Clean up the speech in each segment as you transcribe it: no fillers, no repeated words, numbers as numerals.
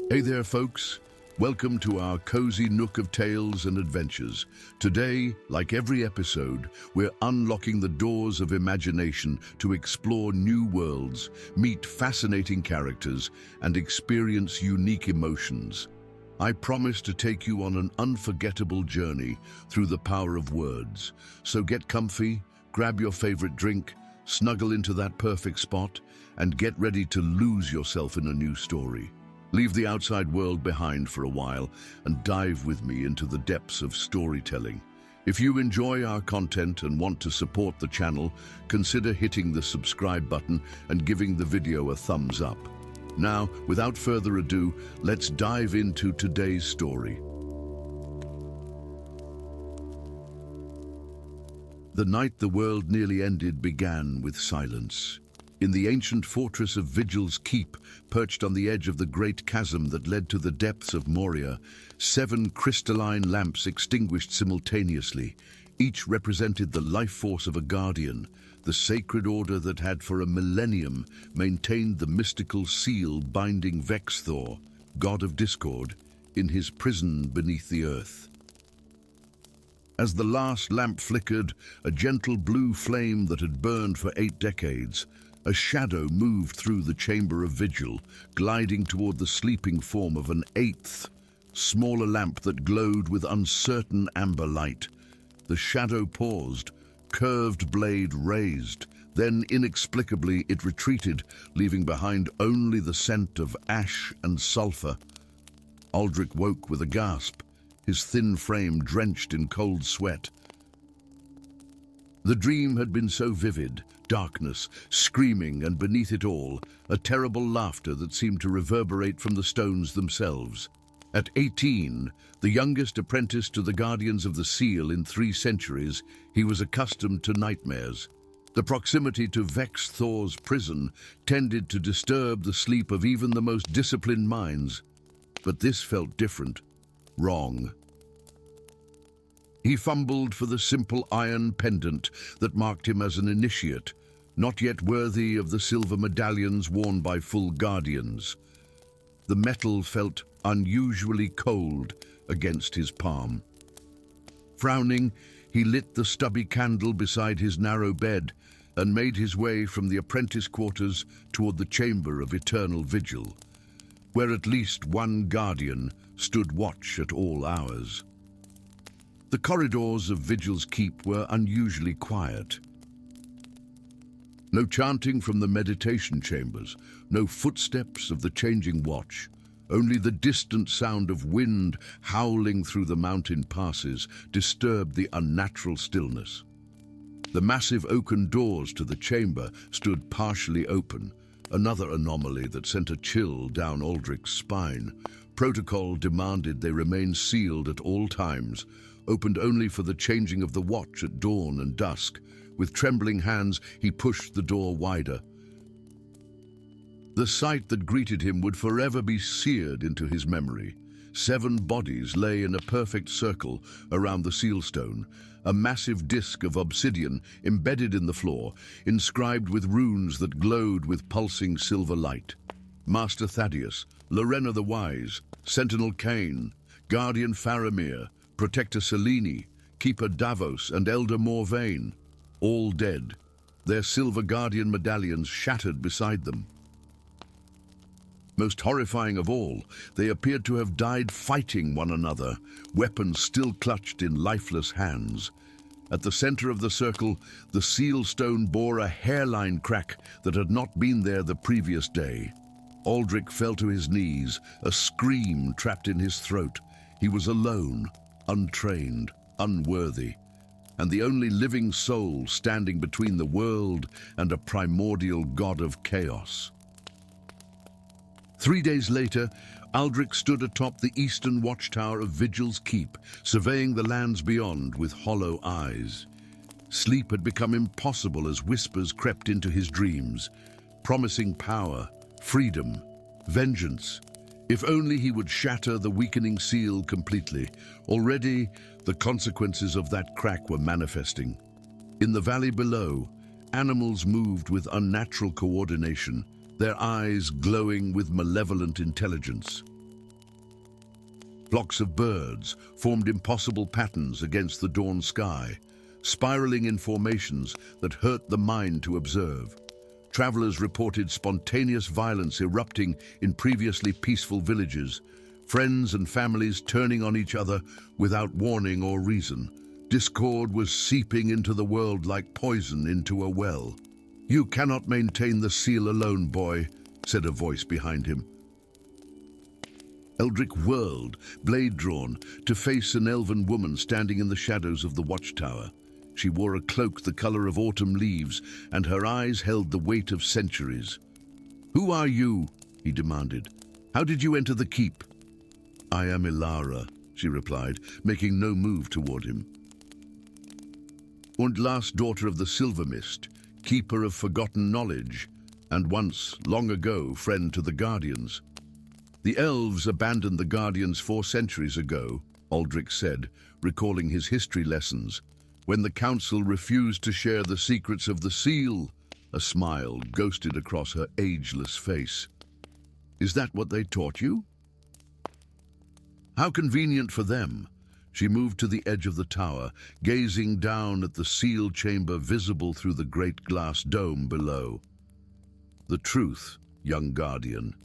Hey there, folks. Welcome to our cozy nook of tales and adventures. Today, like every episode, we're unlocking the doors of imagination to explore new worlds, meet fascinating characters, and experience unique emotions. I promise to take you on an unforgettable journey through the power of words. So get comfy, grab your favorite drink, snuggle into that perfect spot, and get ready to lose yourself in a new story. Leave the outside world behind for a while and dive with me into the depths of storytelling. If you enjoy our content and want to support the channel, consider hitting the subscribe button and giving the video a thumbs up. Now, without further ado, let's dive into today's story. The night the world nearly ended began with silence. In the ancient fortress of Vigil's Keep, perched on the edge of the great chasm that led to the depths of Moria, 7 crystalline lamps extinguished simultaneously. Each represented the life force of a guardian, the sacred order that had for a millennium maintained the mystical seal binding Vexthor, god of discord, in his prison beneath the earth. As the last lamp flickered, a gentle blue flame that had burned for 8 decades, a shadow moved through the chamber of vigil, gliding toward the sleeping form of an 8th, smaller lamp that glowed with uncertain amber light. The shadow paused, curved blade raised, then inexplicably it retreated, leaving behind only the scent of ash and sulfur. Aldrich woke with a gasp, his thin frame drenched in cold sweat. The dream had been so vivid, darkness, screaming, and beneath it all, a terrible laughter that seemed to reverberate from the stones themselves. At 18, the youngest apprentice to the Guardians of the Seal in 3 centuries, he was accustomed to nightmares. The proximity to Vexthor's prison tended to disturb the sleep of even the most disciplined minds. But this felt different, wrong. He fumbled for the simple iron pendant that marked him as an initiate, not yet worthy of the silver medallions worn by full guardians. The metal felt unusually cold against his palm. Frowning, he lit the stubby candle beside his narrow bed and made his way from the apprentice quarters toward the chamber of eternal vigil, where at least one guardian stood watch at all hours. The corridors of Vigil's Keep were unusually quiet. No chanting from the meditation chambers, no footsteps of the changing watch, only the distant sound of wind howling through the mountain passes disturbed the unnatural stillness. The massive oaken doors to the chamber stood partially open, another anomaly that sent a chill down Aldrich's spine. Protocol demanded they remain sealed at all times, opened only for the changing of the watch at dawn and dusk. With trembling hands, he pushed the door wider. The sight that greeted him would forever be seared into his memory. 7 bodies lay in a perfect circle around the sealstone, a massive disk of obsidian embedded in the floor, inscribed with runes that glowed with pulsing silver light. Master Thaddeus, Lorena the Wise, Sentinel Cain, Guardian Faramir, Protector Selene, Keeper Davos, and Elder Morvain, all dead, their silver guardian medallions shattered beside them. Most horrifying of all, they appeared to have died fighting one another, weapons still clutched in lifeless hands. At the center of the circle, the seal stone bore a hairline crack that had not been there the previous day. Aldrich fell to his knees, a scream trapped in his throat. He was alone, untrained, unworthy, and the only living soul standing between the world and a primordial god of chaos. 3 days later, Aldrich stood atop the eastern watchtower of Vigil's Keep, surveying the lands beyond with hollow eyes. Sleep had become impossible as whispers crept into his dreams, promising power, freedom, vengeance. If only he would shatter the weakening seal completely. Already, the consequences of that crack were manifesting. In the valley below, animals moved with unnatural coordination, their eyes glowing with malevolent intelligence. Flocks of birds formed impossible patterns against the dawn sky, spiraling in formations that hurt the mind to observe. Travelers reported spontaneous violence erupting in previously peaceful villages, friends and families turning on each other without warning or reason. Discord was seeping into the world like poison into a well. "You cannot maintain the seal alone, boy," said a voice behind him. Eldrick whirled, blade drawn, to face an elven woman standing in the shadows of the watchtower. She wore a cloak the color of autumn leaves, and her eyes held the weight of centuries. "Who are you?" he demanded. "How did you enter the keep?" "I am Ilara," she replied, making no move toward him. "Und last daughter of the Silver Mist, keeper of forgotten knowledge, and once, long ago, friend to the Guardians." "The elves abandoned the Guardians 4 centuries ago," Aldrich said, recalling his history lessons, "when the Council refused to share the secrets of the seal." A smile ghosted across her ageless face. "Is that what they taught you?" "How convenient for them." She moved to the edge of the tower, gazing down at the seal chamber visible through the great glass dome below. "The truth, young Guardian,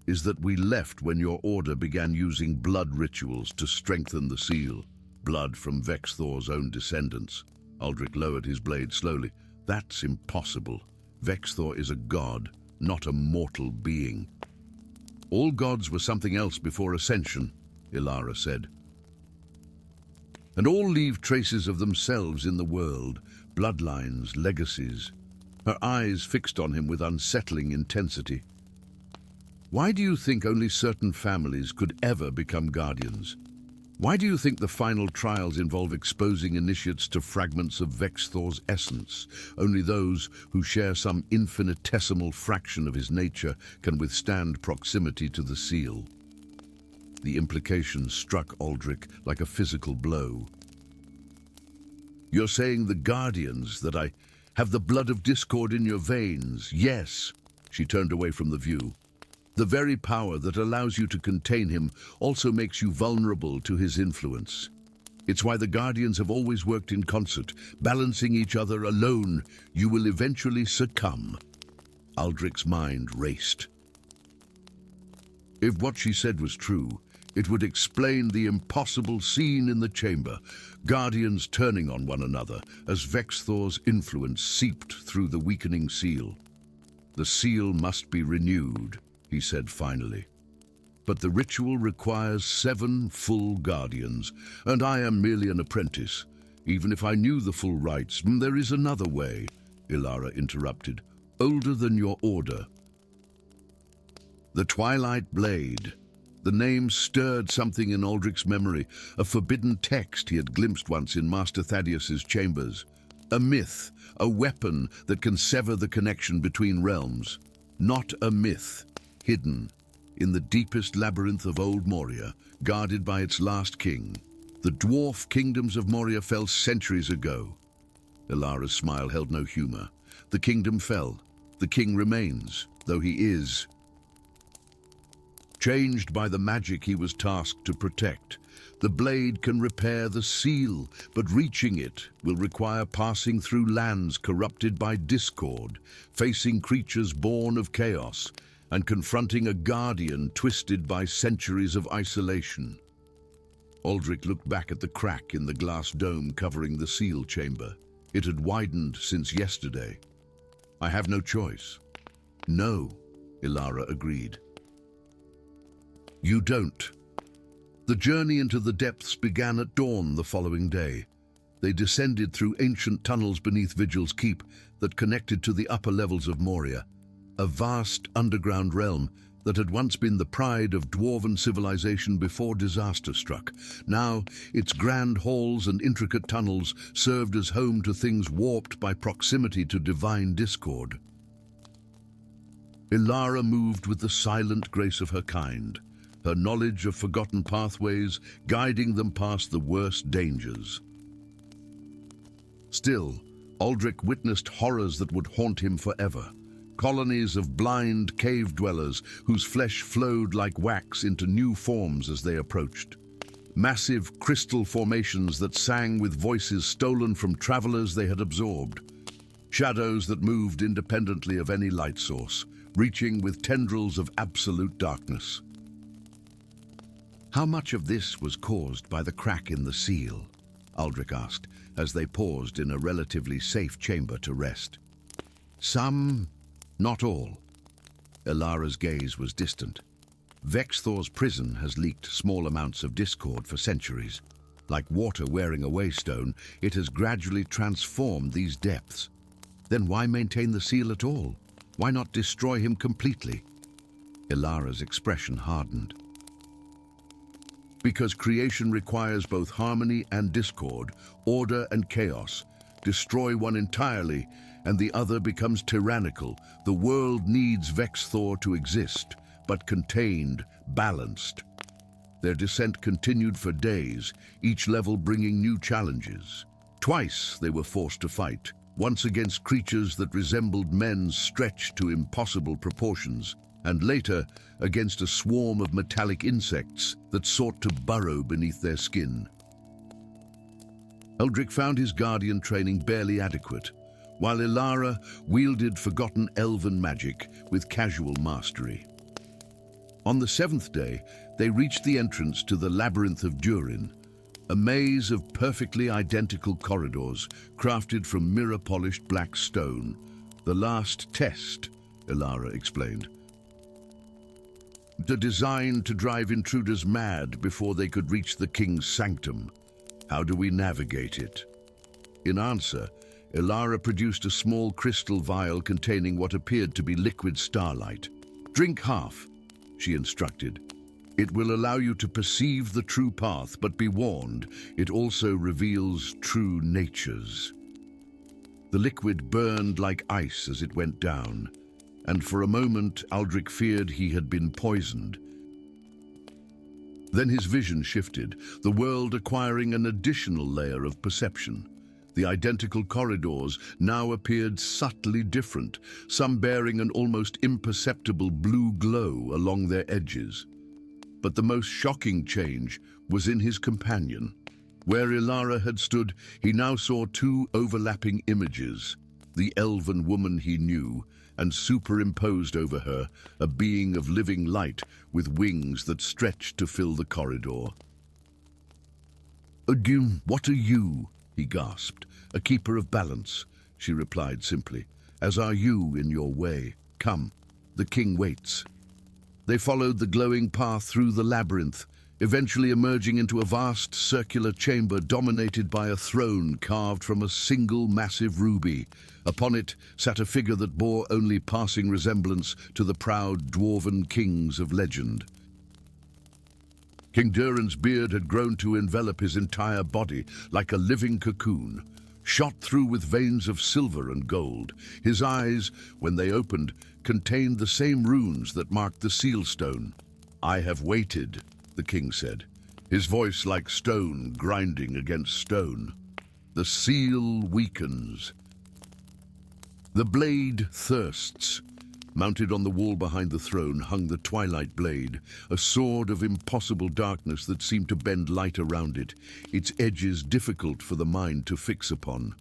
is that we left when your order began using blood rituals to strengthen the seal. Blood from Vexthor's own descendants." Aldrich lowered his blade slowly. "That's impossible. Vexthor is a god, not a mortal being." "All gods were something else before Ascension," Ilara said. "And all leave traces of themselves in the world, bloodlines, legacies." Her eyes fixed on him with unsettling intensity. "Why do you think only certain families could ever become guardians? Why do you think the final trials involve exposing initiates to fragments of Vexthor's essence? Only those who share some infinitesimal fraction of his nature can withstand proximity to the seal." The implication struck Aldrich like a physical blow. "You're saying the Guardians, that I have the blood of discord in your veins?" "Yes." She turned away from the view. "The very power that allows you to contain him also makes you vulnerable to his influence. It's why the Guardians have always worked in concert, balancing each other. Alone, you will eventually succumb." Aldrich's mind raced. If what she said was true, it would explain the impossible scene in the chamber, Guardians turning on one another as Vexthor's influence seeped through the weakening seal. "The seal must be renewed," he said finally. "But the ritual requires 7 full Guardians, and I am merely an apprentice. Even if I knew the full rites, there is another way," Ilara interrupted. "Older than your order. The Twilight Blade." The name stirred something in Aldrich's memory, a forbidden text he had glimpsed once in Master Thaddeus's chambers. A myth, a weapon that can sever the connection between realms. Not a myth, hidden in the deepest labyrinth of old Moria, guarded by its last king. The dwarf kingdoms of Moria fell centuries ago. Ilara's smile held no humor. The kingdom fell. The king remains, though he is changed by the magic he was tasked to protect. The blade can repair the seal, but reaching it will require passing through lands corrupted by discord, facing creatures born of chaos, and confronting a guardian twisted by centuries of isolation. Aldrich looked back at the crack in the glass dome covering the seal chamber. It had widened since yesterday. "I have no choice." "No," Ilara agreed. "You don't." The journey into the depths began at dawn the following day. They descended through ancient tunnels beneath Vigil's keep that connected to the upper levels of Moria, a vast underground realm that had once been the pride of dwarven civilization before disaster struck. Now, its grand halls and intricate tunnels served as home to things warped by proximity to divine discord. Ilara moved with the silent grace of her kind, her knowledge of forgotten pathways guiding them past the worst dangers. Still, Aldrich witnessed horrors that would haunt him forever. Colonies of blind cave dwellers whose flesh flowed like wax into new forms as they approached. massive crystal formations that sang with voices stolen from travelers they had absorbed, shadows that moved independently of any light source, reaching with tendrils of absolute darkness. How much of this was caused by the crack in the seal? Aldrich asked, as they paused in a relatively safe chamber to rest. Some, not all. Ilara's gaze was distant. Vexthor's prison has leaked small amounts of discord for centuries. Like water wearing away stone, it has gradually transformed these depths. Then why maintain the seal at all? Why not destroy him completely? Ilara's expression hardened. Because creation requires both harmony and discord, order and chaos. Destroy one entirely, and the other becomes tyrannical. The world needs Vexthor to exist, but contained, balanced. Their descent continued for days, each level bringing new challenges. Twice they were forced to fight, once against creatures that resembled men stretched to impossible proportions, and later against a swarm of metallic insects that sought to burrow beneath their skin. Aldrich found his guardian training barely adequate, while Ilara wielded forgotten elven magic with casual mastery. On the seventh day, they reached the entrance to the Labyrinth of Durin, a maze of perfectly identical corridors crafted from mirror-polished black stone. The last test, Ilara explained. Designed to drive intruders mad before they could reach the king's sanctum. How do we navigate it? In answer, Ilara produced a small crystal vial containing what appeared to be liquid starlight. Drink half, she instructed. It will allow you to perceive the true path, but be warned, it also reveals true natures. The liquid burned like ice as it went down, and for a moment Aldrich feared he had been poisoned. Then his vision shifted, the world acquiring an additional layer of perception. The identical corridors now appeared subtly different, some bearing an almost imperceptible blue glow along their edges. But the most shocking change was in his companion. Where Ilara had stood, he now saw two overlapping images. The elven woman he knew, and superimposed over her, a being of living light with wings that stretched to fill the corridor. What are you? He gasped. A keeper of balance, she replied simply. As are you in your way. Come, the king waits. They followed the glowing path through the labyrinth, eventually emerging into a vast circular chamber dominated by a throne carved from a single massive ruby. Upon it sat a figure that bore only passing resemblance to the proud dwarven kings of legend. King Durin's beard had grown to envelop his entire body like a living cocoon, shot through with veins of silver and gold. His eyes, when they opened, contained the same runes that marked the seal stone. I have waited, the king said, his voice like stone grinding against stone. The seal weakens. The blade thirsts. Mounted on the wall behind the throne hung the twilight blade, a sword of impossible darkness that seemed to bend light around it, its edges difficult for the mind to fix upon.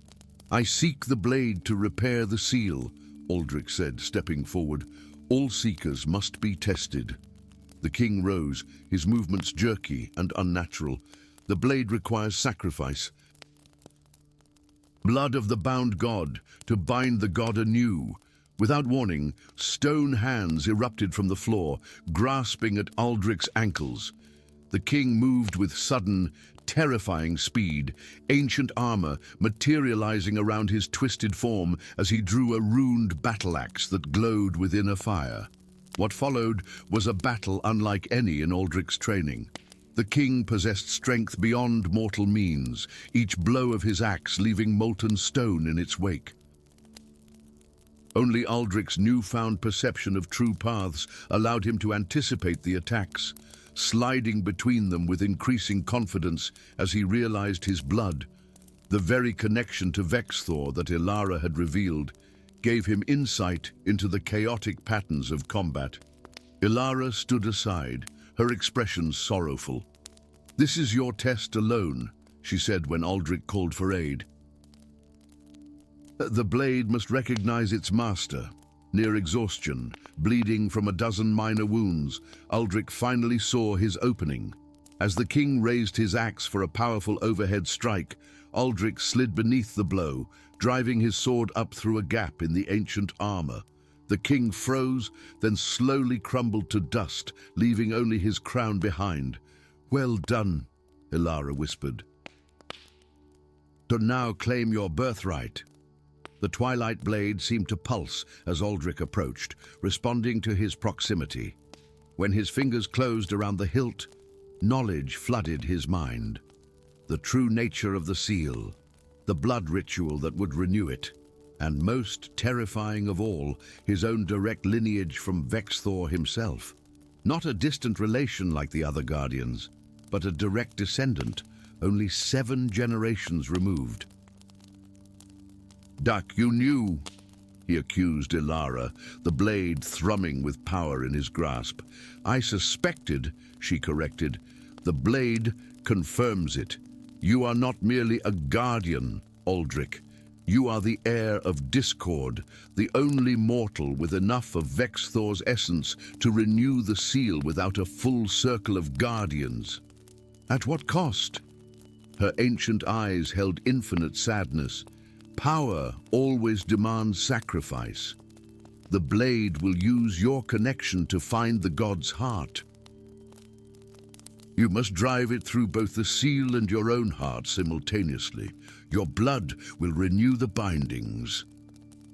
I seek the blade to repair the seal, Aldrich said, stepping forward. All seekers must be tested. The king rose, his movements jerky and unnatural. The blade requires sacrifice. Blood of the bound god, to bind the god anew. Without warning, stone hands erupted from the floor, grasping at Aldrich's ankles. The king moved with sudden, terrifying speed, ancient armor materializing around his twisted form as he drew a runed battle axe that glowed within a fire. What followed was a battle unlike any in Aldrich's training. The king possessed strength beyond mortal means, each blow of his axe leaving molten stone in its wake. Only Aldrich's newfound perception of true paths allowed him to anticipate the attacks, sliding between them with increasing confidence as he realized his blood, the very connection to Vexthor that Ilara had revealed, gave him insight into the chaotic patterns of combat. Ilara stood aside, her expression sorrowful. "This is your test alone," she said when Aldrich called for aid. "The blade must recognize its master." Near exhaustion, bleeding from a dozen minor wounds, Aldrich finally saw his opening. As the king raised his axe for a powerful overhead strike, Aldrich slid beneath the blow, driving his sword up through a gap in the ancient armor. The king froze, then slowly crumbled to dust, leaving only his crown behind. "Well done," Ilara whispered. "To now claim your birthright." The twilight blade seemed to pulse as Aldrich approached, responding to his proximity. When his fingers closed around the hilt, knowledge flooded his mind. The true nature of the seal, the blood ritual that would renew it, and most terrifying of all, his own direct lineage from Vexthor himself. Not a distant relation like the other guardians, but a direct descendant, only 7 generations removed. "Duck, you knew," he accused Ilara, the blade thrumming with power in his grasp. "I suspected," she corrected. "The blade confirms it. You are not merely a guardian, Aldrich. You are the heir of discord, the only mortal with enough of Vexthor's essence to renew the seal without a full circle of guardians." "At what cost?" Her ancient eyes held infinite sadness. "Power always demands sacrifice. The blade will use your connection to find the god's heart. You must drive it through both the seal and your own heart simultaneously. Your blood will renew the bindings."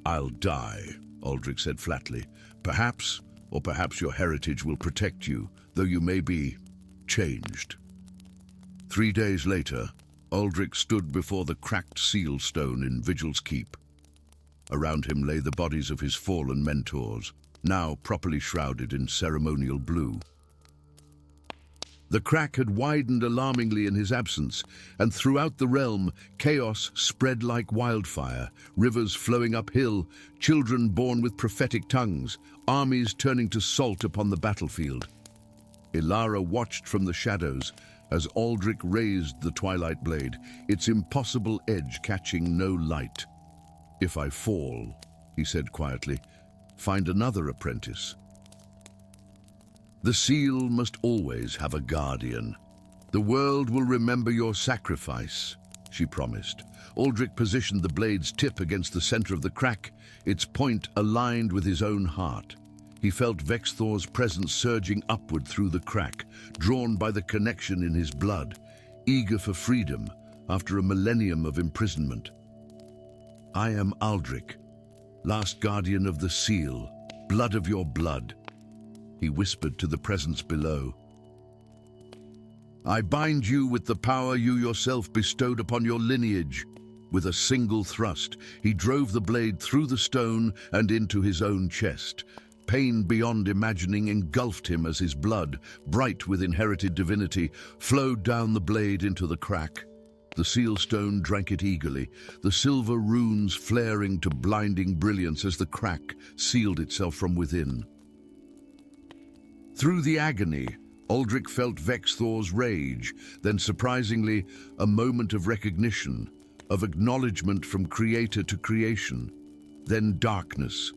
"I'll die," Aldrich said flatly. "Perhaps, or perhaps your heritage will protect you, though you may be changed." 3 days later, Aldrich stood before the cracked seal stone in Vigil's Keep. Around him lay the bodies of his fallen mentors, now properly shrouded in ceremonial blue. The crack had widened alarmingly in his absence, and throughout the realm, chaos spread like wildfire, rivers flowing uphill, children born with prophetic tongues, armies turning to salt upon the battlefield. Ilara watched from the shadows as Aldrich raised the twilight blade, its impossible edge catching no light. "If I fall," he said quietly, "find another apprentice." "The seal must always have a guardian. The world will remember your sacrifice," she promised. Aldrich positioned the blade's tip against the center of the crack, its point aligned with his own heart. He felt Vexthor's presence surging upward through the crack, drawn by the connection in his blood, eager for freedom after a millennium of imprisonment. "I am Aldrich, last guardian of the seal, blood of your blood," he whispered to the presence below. "I bind you with the power you yourself bestowed upon your lineage." With a single thrust, he drove the blade through the stone and into his own chest. Pain beyond imagining engulfed him as his blood, bright with inherited divinity, flowed down the blade into the crack. The seal stone drank it eagerly, the silver runes flaring to blinding brilliance as the crack sealed itself from within. Through the agony, Aldrich felt Vexthor's rage, then surprisingly, a moment of recognition, of acknowledgement from creator to creation, then darkness.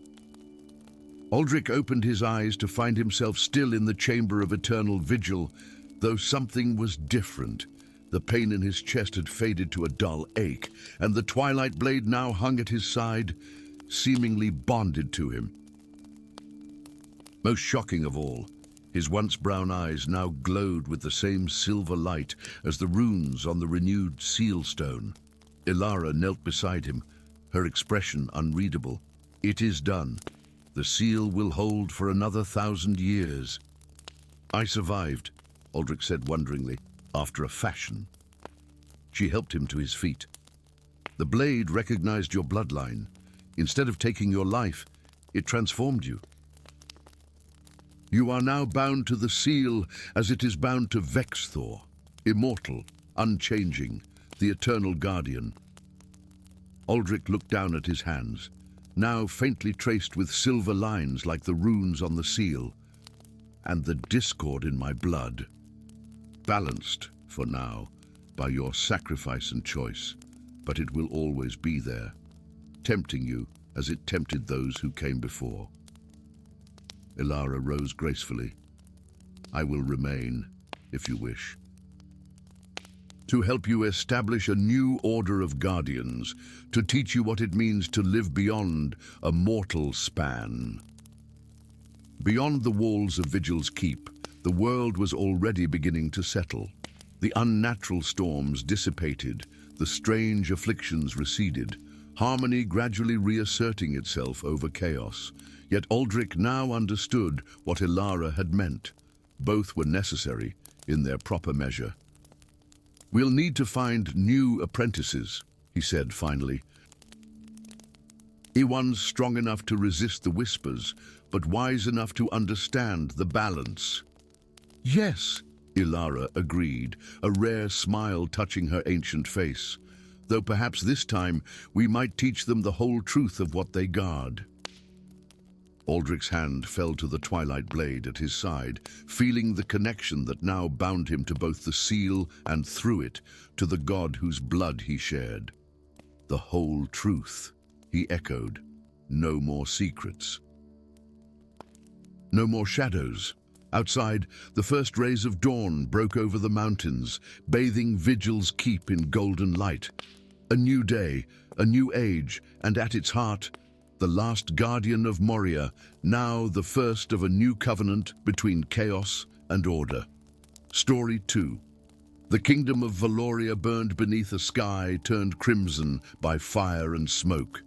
Aldrich opened his eyes to find himself still in the chamber of eternal vigil, though something was different. The pain in his chest had faded to a dull ache, and the twilight blade now hung at his side, seemingly bonded to him. Most shocking of all, his once brown eyes now glowed with the same silver light as the runes on the renewed seal stone. Ilara knelt beside him, her expression unreadable. "It is done. The seal will hold for another 1,000 years." "I survived," Aldrich said wonderingly, "after a fashion." She helped him to his feet. "The blade recognized your bloodline. Instead of taking your life, it transformed you. You are now bound to the seal as it is bound to Vexthor, immortal, unchanging, the eternal guardian." Aldrich looked down at his hands, now faintly traced with silver lines like the runes on the seal. "And the discord in my blood, balanced for now, by your sacrifice and choice, but it will always be there, tempting you as it tempted those who came before. Ilara rose gracefully. I will remain, if you wish, to help you establish a new order of guardians, to teach you what it means to live beyond a mortal span. Beyond the walls of Vigil's Keep, the world was already beginning to settle. The unnatural storms dissipated, the strange afflictions receded, harmony gradually reasserting itself over chaos. Yet Aldrich now understood what Ilara had meant. Both were necessary in their proper measure. We'll need to find new apprentices, he said finally. Ones strong enough to resist the whispers, but wise enough to understand the balance. Yes, Ilara agreed, a rare smile touching her ancient face, though perhaps this time we might teach them the whole truth of what they guard. Aldrich's hand fell to the twilight blade at his side, feeling the connection that now bound him to both the seal and, through it, to the god whose blood he shared. The whole truth, he echoed. No more secrets. No more shadows. Outside, the first rays of dawn broke over the mountains, bathing Vigil's Keep in golden light. A new day, a new age, and at its heart, the last guardian of Moria, now the first of a new covenant between chaos and order. Story 2. The kingdom of Valoria burned beneath a sky turned crimson by fire and smoke.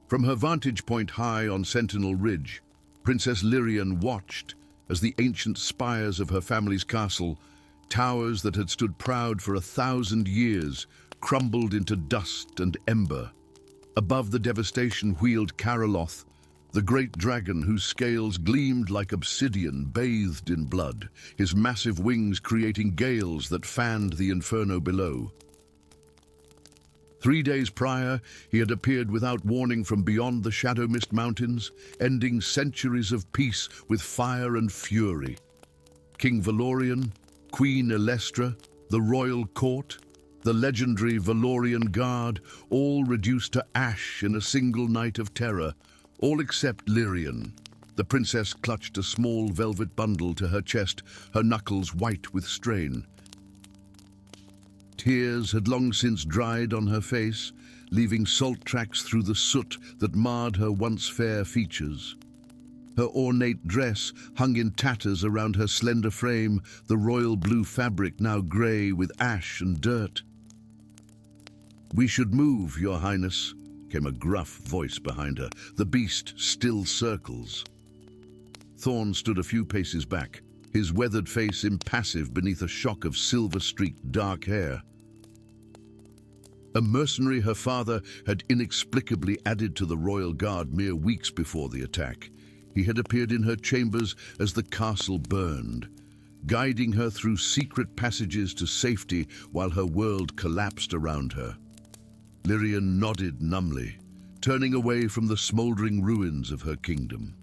From her vantage point high on Sentinel Ridge, Princess Lyrian watched as the ancient spires of her family's castle, towers that had stood proud for 1,000 years, crumbled into dust and ember. Above the devastation wheeled Karaloth, the great dragon whose scales gleamed like obsidian bathed in blood, his massive wings creating gales that fanned the inferno below. 3 days prior, he had appeared without warning from beyond the Shadow Mist Mountains, ending centuries of peace with fire and fury. King Valorian, Queen Elestra, the royal court, the legendary Valorian Guard, all reduced to ash in a single night of terror, all except Lyrian. The princess clutched a small velvet bundle to her chest, her knuckles white with strain. Tears had long since dried on her face, leaving salt tracks through the soot that marred her once fair features. Her ornate dress hung in tatters around her slender frame, the royal blue fabric now grey with ash and dirt. "We should move, Your Highness," came a gruff voice behind her. The beast still circles. Thorn stood a few paces back, his weathered face impassive beneath a shock of silver-streaked dark hair. A mercenary her father had inexplicably added to the royal guard mere weeks before the attack. He had appeared in her chambers as the castle burned, guiding her through secret passages to safety while her world collapsed around her. Lyrian nodded numbly, turning away from the smouldering ruins of her kingdom.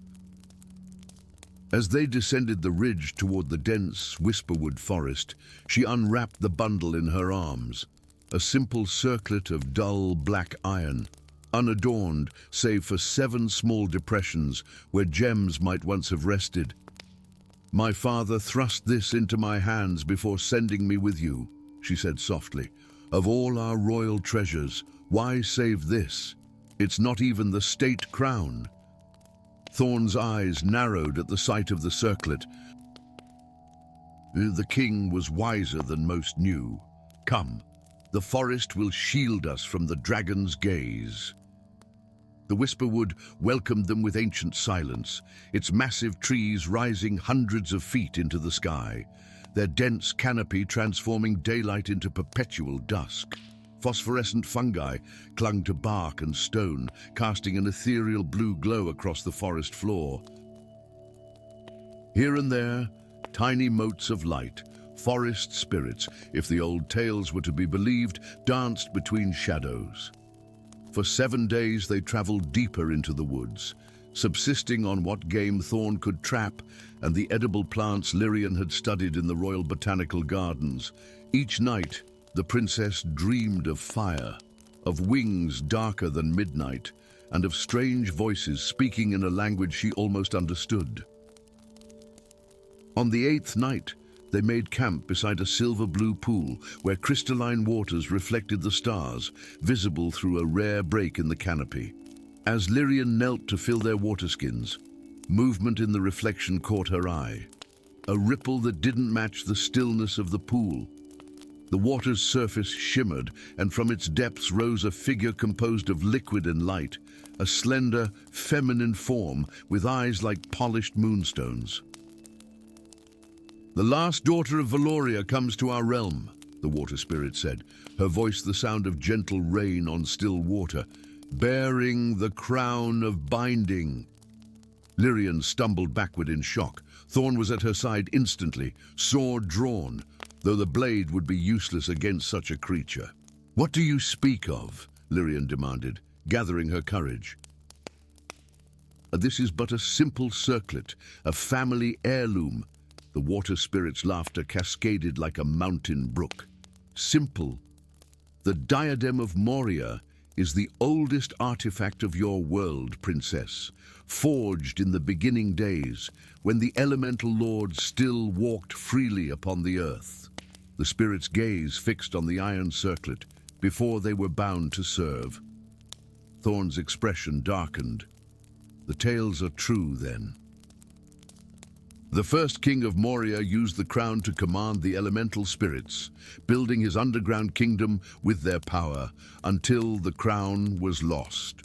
As they descended the ridge toward the dense whisperwood forest, she unwrapped the bundle in her arms, a simple circlet of dull black iron, unadorned save for 7 small depressions where gems might once have rested. "My father thrust this into my hands before sending me with you," she said softly. "Of all our royal treasures, why save this? It's not even the state crown." Thorn's eyes narrowed at the sight of the circlet. The king was wiser than most knew. "Come, the forest will shield us from the dragon's gaze." The whisperwood welcomed them with ancient silence, its massive trees rising hundreds of feet into the sky, their dense canopy transforming daylight into perpetual dusk. Phosphorescent fungi clung to bark and stone, casting an ethereal blue glow across the forest floor. Here and there, tiny motes of light, forest spirits, if the old tales were to be believed, danced between shadows. For 7 days they traveled deeper into the woods, subsisting on what game Thorn could trap and the edible plants Lyrian had studied in the Royal Botanical Gardens. Each night, the princess dreamed of fire, of wings darker than midnight, and of strange voices speaking in a language she almost understood. On the 8th night, they made camp beside a silver-blue pool where crystalline waters reflected the stars, visible through a rare break in the canopy. As Lyrian knelt to fill their waterskins, movement in the reflection caught her eye. A ripple that didn't match the stillness of the pool. The water's surface shimmered, and from its depths rose a figure composed of liquid and light, a slender, feminine form with eyes like polished moonstones. "The last daughter of Valoria comes to our realm," the water spirit said, her voice the sound of gentle rain on still water, "bearing the crown of binding." Lyrian stumbled backward in shock. Thorn was at her side instantly, sword drawn, though the blade would be useless against such a creature. "What do you speak of?" Lyrian demanded, gathering her courage. "This is but a simple circlet, a family heirloom." The water spirit's laughter cascaded like a mountain brook. "Simple. The diadem of Moria is the oldest artifact of your world, princess, forged in the beginning days, when the elemental lords still walked freely upon the earth." The spirit's gaze fixed on the iron circlet before they were bound to serve. Thorn's expression darkened. "The tales are true, then." The first king of Moria used the crown to command the elemental spirits, building his underground kingdom with their power, until the crown was lost.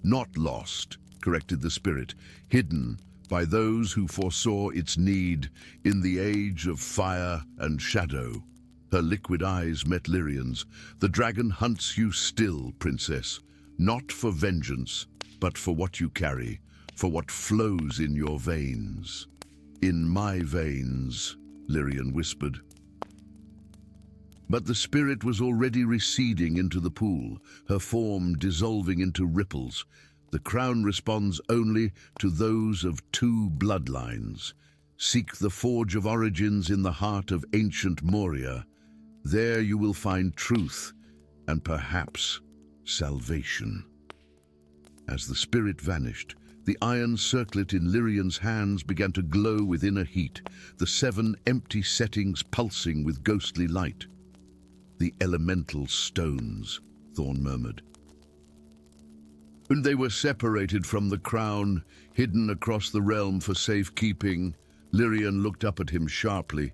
"Not lost," corrected the spirit, "hidden by those who foresaw its need in the age of fire and shadow." Her liquid eyes met Lyrian's. "The dragon hunts you still, princess, not for vengeance, but for what you carry, for what flows in your veins." "In my veins," Lyrian whispered. But the spirit was already receding into the pool, her form dissolving into ripples. The crown responds only to those of two bloodlines. Seek the Forge of Origins in the heart of ancient Moria. There you will find truth and perhaps salvation. As the spirit vanished, the iron circlet in Lyrian's hands began to glow with inner heat, the 7 empty settings pulsing with ghostly light. "The elemental stones," Thorn murmured. "And they were separated from the crown, hidden across the realm for safekeeping." Lyrian looked up at him sharply.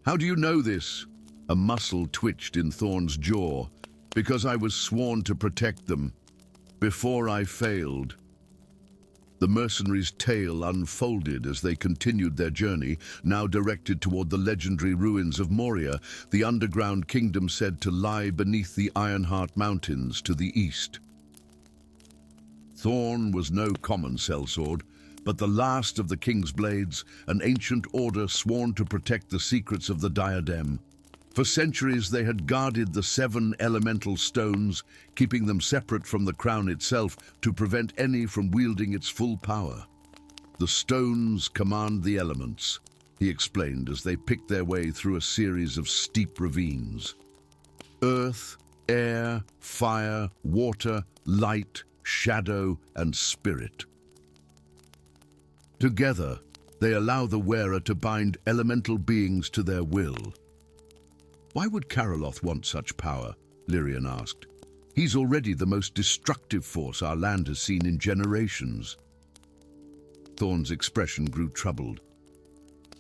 "How do you know this?" A muscle twitched in Thorn's jaw. "Because I was sworn to protect them. Before I failed." The mercenaries' tale unfolded as they continued their journey, now directed toward the legendary ruins of Moria, the underground kingdom said to lie beneath the Ironheart Mountains to the east. Thorn was no common sellsword, but the last of the king's blades, an ancient order sworn to protect the secrets of the diadem. For centuries they had guarded the 7 elemental stones, keeping them separate from the crown itself to prevent any from wielding its full power. "The stones command the elements," he explained as they picked their way through a series of steep ravines. "Earth, air, fire, water, light, shadow, and spirit. Together, they allow the wearer to bind elemental beings to their will." "Why would Karaloth want such power?" Lyrian asked. "He's already the most destructive force our land has seen in generations." Thorn's expression grew troubled.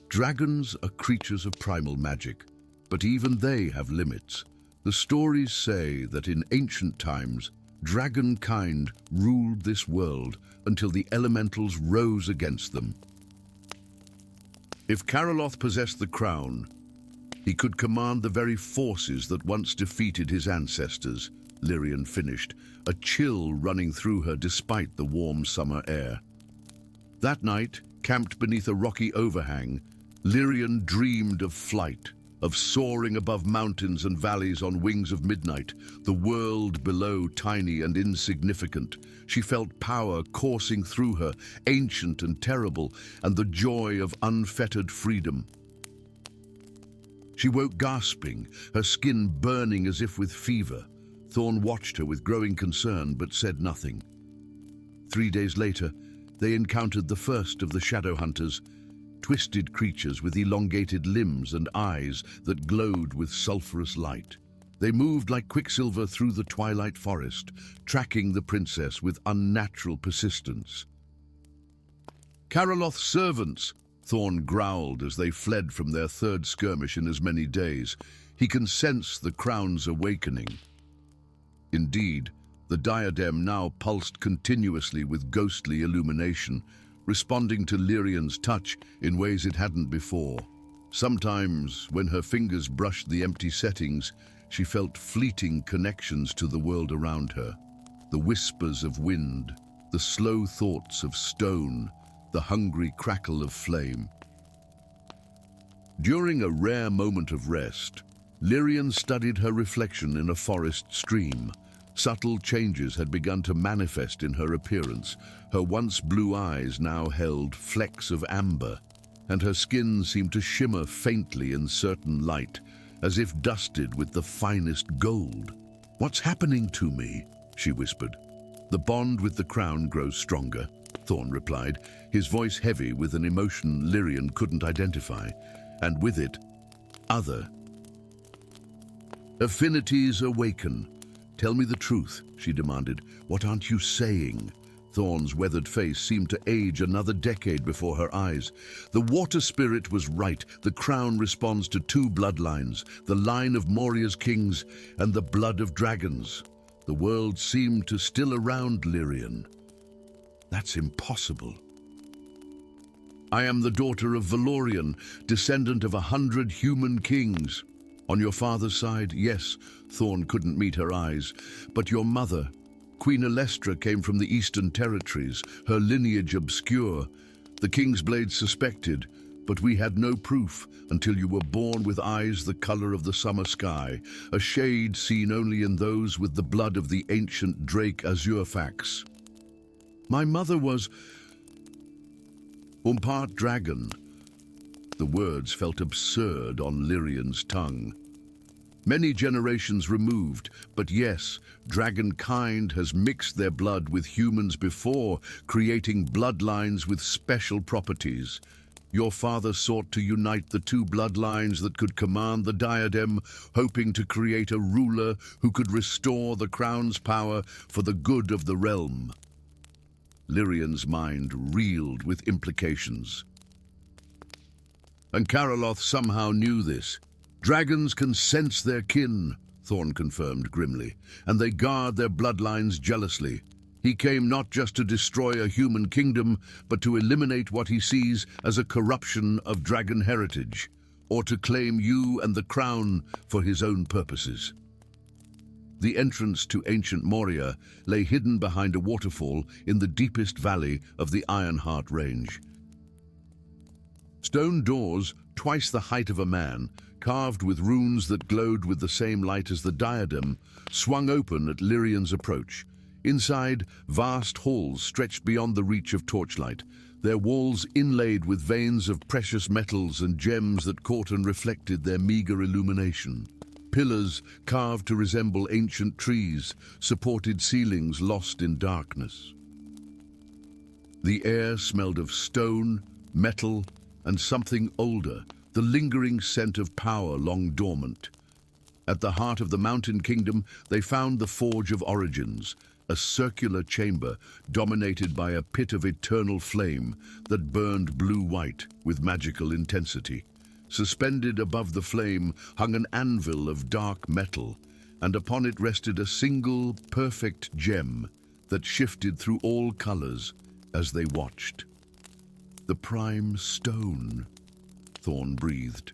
"Dragons are creatures of primal magic, but even they have limits. The stories say that in ancient times, dragonkind ruled this world until the elementals rose against them. If Karaloth possessed the crown, he could command the very forces that once defeated his ancestors," Lyrian finished, a chill running through her despite the warm summer air. That night, camped beneath a rocky overhang, Lyrian dreamed of flight, of soaring above mountains and valleys on wings of midnight, the world below tiny and insignificant. She felt power coursing through her, ancient and terrible, and the joy of unfettered freedom. She woke gasping, her skin burning as if with fever. Thorn watched her with growing concern, but said nothing. 3 days later, they encountered the first of the shadow hunters, twisted creatures with elongated limbs and eyes that glowed with sulphurous light. They moved like quicksilver through the twilight forest, tracking the princess with unnatural persistence. "Karaloth's servants!" Thorn growled as they fled from their third skirmish in as many days. He can sense the crown's awakening. Indeed, the diadem now pulsed continuously with ghostly illumination, responding to Lyrian's touch in ways it hadn't before. Sometimes, when her fingers brushed the empty settings, she felt fleeting connections to the world around her. The whispers of wind, the slow thoughts of stone, the hungry crackle of flame. During a rare moment of rest, Lyrian studied her reflection in a forest stream. Subtle changes had begun to manifest in her appearance. Her once blue eyes now held flecks of amber, and her skin seemed to shimmer faintly in certain light, as if dusted with the finest gold. "What's happening to me?" she whispered. "The bond with the crown grows stronger," Thorn replied, his voice heavy with an emotion Lyrian couldn't identify, and with it, other. "Affinities awaken. Tell me the truth," she demanded. "What aren't you saying?" Thorn's weathered face seemed to age another decade before her eyes. "The water spirit was right. The crown responds to two bloodlines, the line of Moria's kings and the blood of dragons. The world seemed to still around Lyrian. That's impossible." "I am the daughter of Valorian, descendant of 100 human kings. On your father's side, yes," Thorn couldn't meet her eyes. "But your mother, Queen Alestra, came from the Eastern Territories, her lineage obscure. The King's Blade suspected, but we had no proof until you were born with eyes the color of the summer sky, a shade seen only in those with the blood of the ancient Drake Azurfax. My mother was part dragon." The words felt absurd on Lyrian's tongue. "Many generations removed, but yes, dragonkind has mixed their blood with humans before, creating bloodlines with special properties. Your father sought to unite the two bloodlines that could command the diadem, hoping to create a ruler who could restore the crown's power for the good of the realm." Lyrian's mind reeled with implications. "And Karaloth somehow knew this. Dragons can sense their kin," Thorn confirmed grimly, "and they guard their bloodlines jealously. He came not just to destroy a human kingdom, but to eliminate what he sees as a corruption of dragon heritage, or to claim you and the crown for his own purposes." The entrance to ancient Moria lay hidden behind a waterfall in the deepest valley of the Ironheart Range. Stone doors, twice the height of a man, carved with runes that glowed with the same light as the diadem, swung open at Lyrian's approach. Inside, vast halls stretched beyond the reach of torchlight, their walls inlaid with veins of precious metals and gems that caught and reflected their meager illumination. Pillars, carved to resemble ancient trees, supported ceilings lost in darkness. The air smelled of stone, metal, and something older, the lingering scent of power long dormant. At the heart of the mountain kingdom, they found the Forge of Origins, a circular chamber dominated by a pit of eternal flame that burned blue-white with magical intensity. Suspended above the flame hung an anvil of dark metal, and upon it rested a single, perfect gem that shifted through all colors as they watched. "The prime stone," Thorn breathed.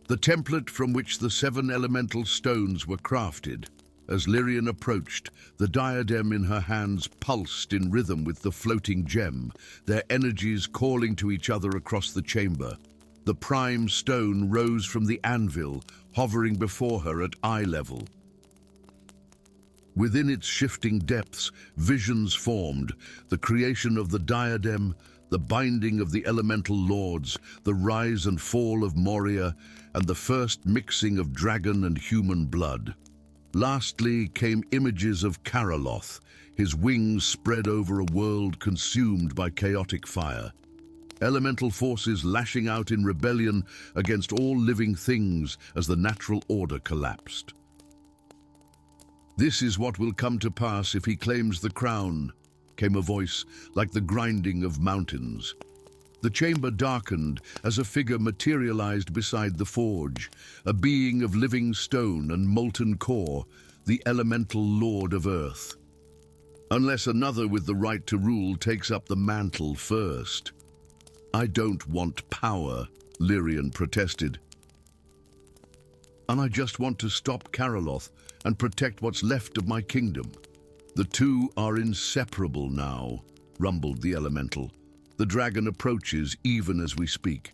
The template from which the 7 elemental stones were crafted. As Lyrian approached, the diadem in her hands pulsed in rhythm with the floating gem, their energies calling to each other across the chamber. The prime stone rose from the anvil, hovering before her at eye level. Within its shifting depths, visions formed, the creation of the diadem, the binding of the elemental lords, the rise and fall of Moria, and the first mixing of dragon and human blood. Lastly came images of Karaloth, his wings spread over a world consumed by chaotic fire. Elemental forces lashing out in rebellion against all living things as the natural order collapsed. "This is what will come to pass if he claims the crown," came a voice like the grinding of mountains. The chamber darkened as a figure materialized beside the forge, a being of living stone and molten core, the elemental lord of earth. "Unless another with the right to rule takes up the mantle first." "I don't want power," Lyrian protested. "And I just want to stop Karaloth and protect what's left of my kingdom." "The two are inseparable now," rumbled the elemental. "The dragon approaches even as we speak.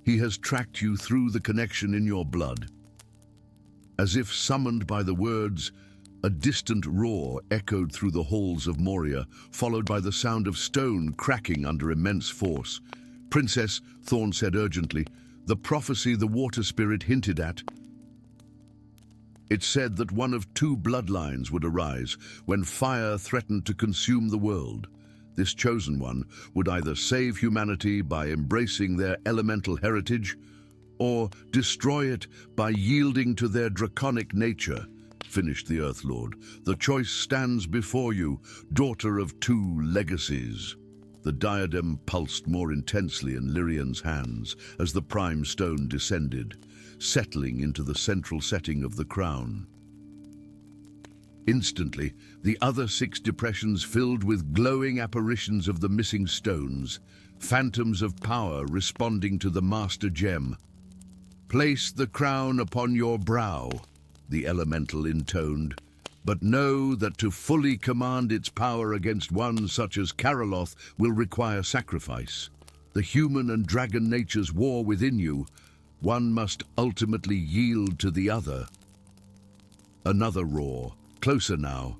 He has tracked you through the connection in your blood." As if summoned by the words, a distant roar echoed through the halls of Moria, followed by the sound of stone cracking under immense force. "Princess," Thorn said urgently, "the prophecy the water spirit hinted at. It said that one of two bloodlines would arise when fire threatened to consume the world. This chosen one would either save humanity by embracing their elemental heritage, or destroy it by yielding to their draconic nature," finished the Earth Lord. "The choice stands before you, daughter of two legacies." The diadem pulsed more intensely in Lyrian's hands as the prime stone descended, settling into the central setting of the crown. Instantly, the other 6 depressions filled with glowing apparitions of the missing stones, phantoms of power responding to the master gem. "Place the crown upon your brow," the elemental intoned, "but know that to fully command its power against one such as Karaloth will require sacrifice. The human and dragon natures war within you. One must ultimately yield to the other." Another roar, closer now.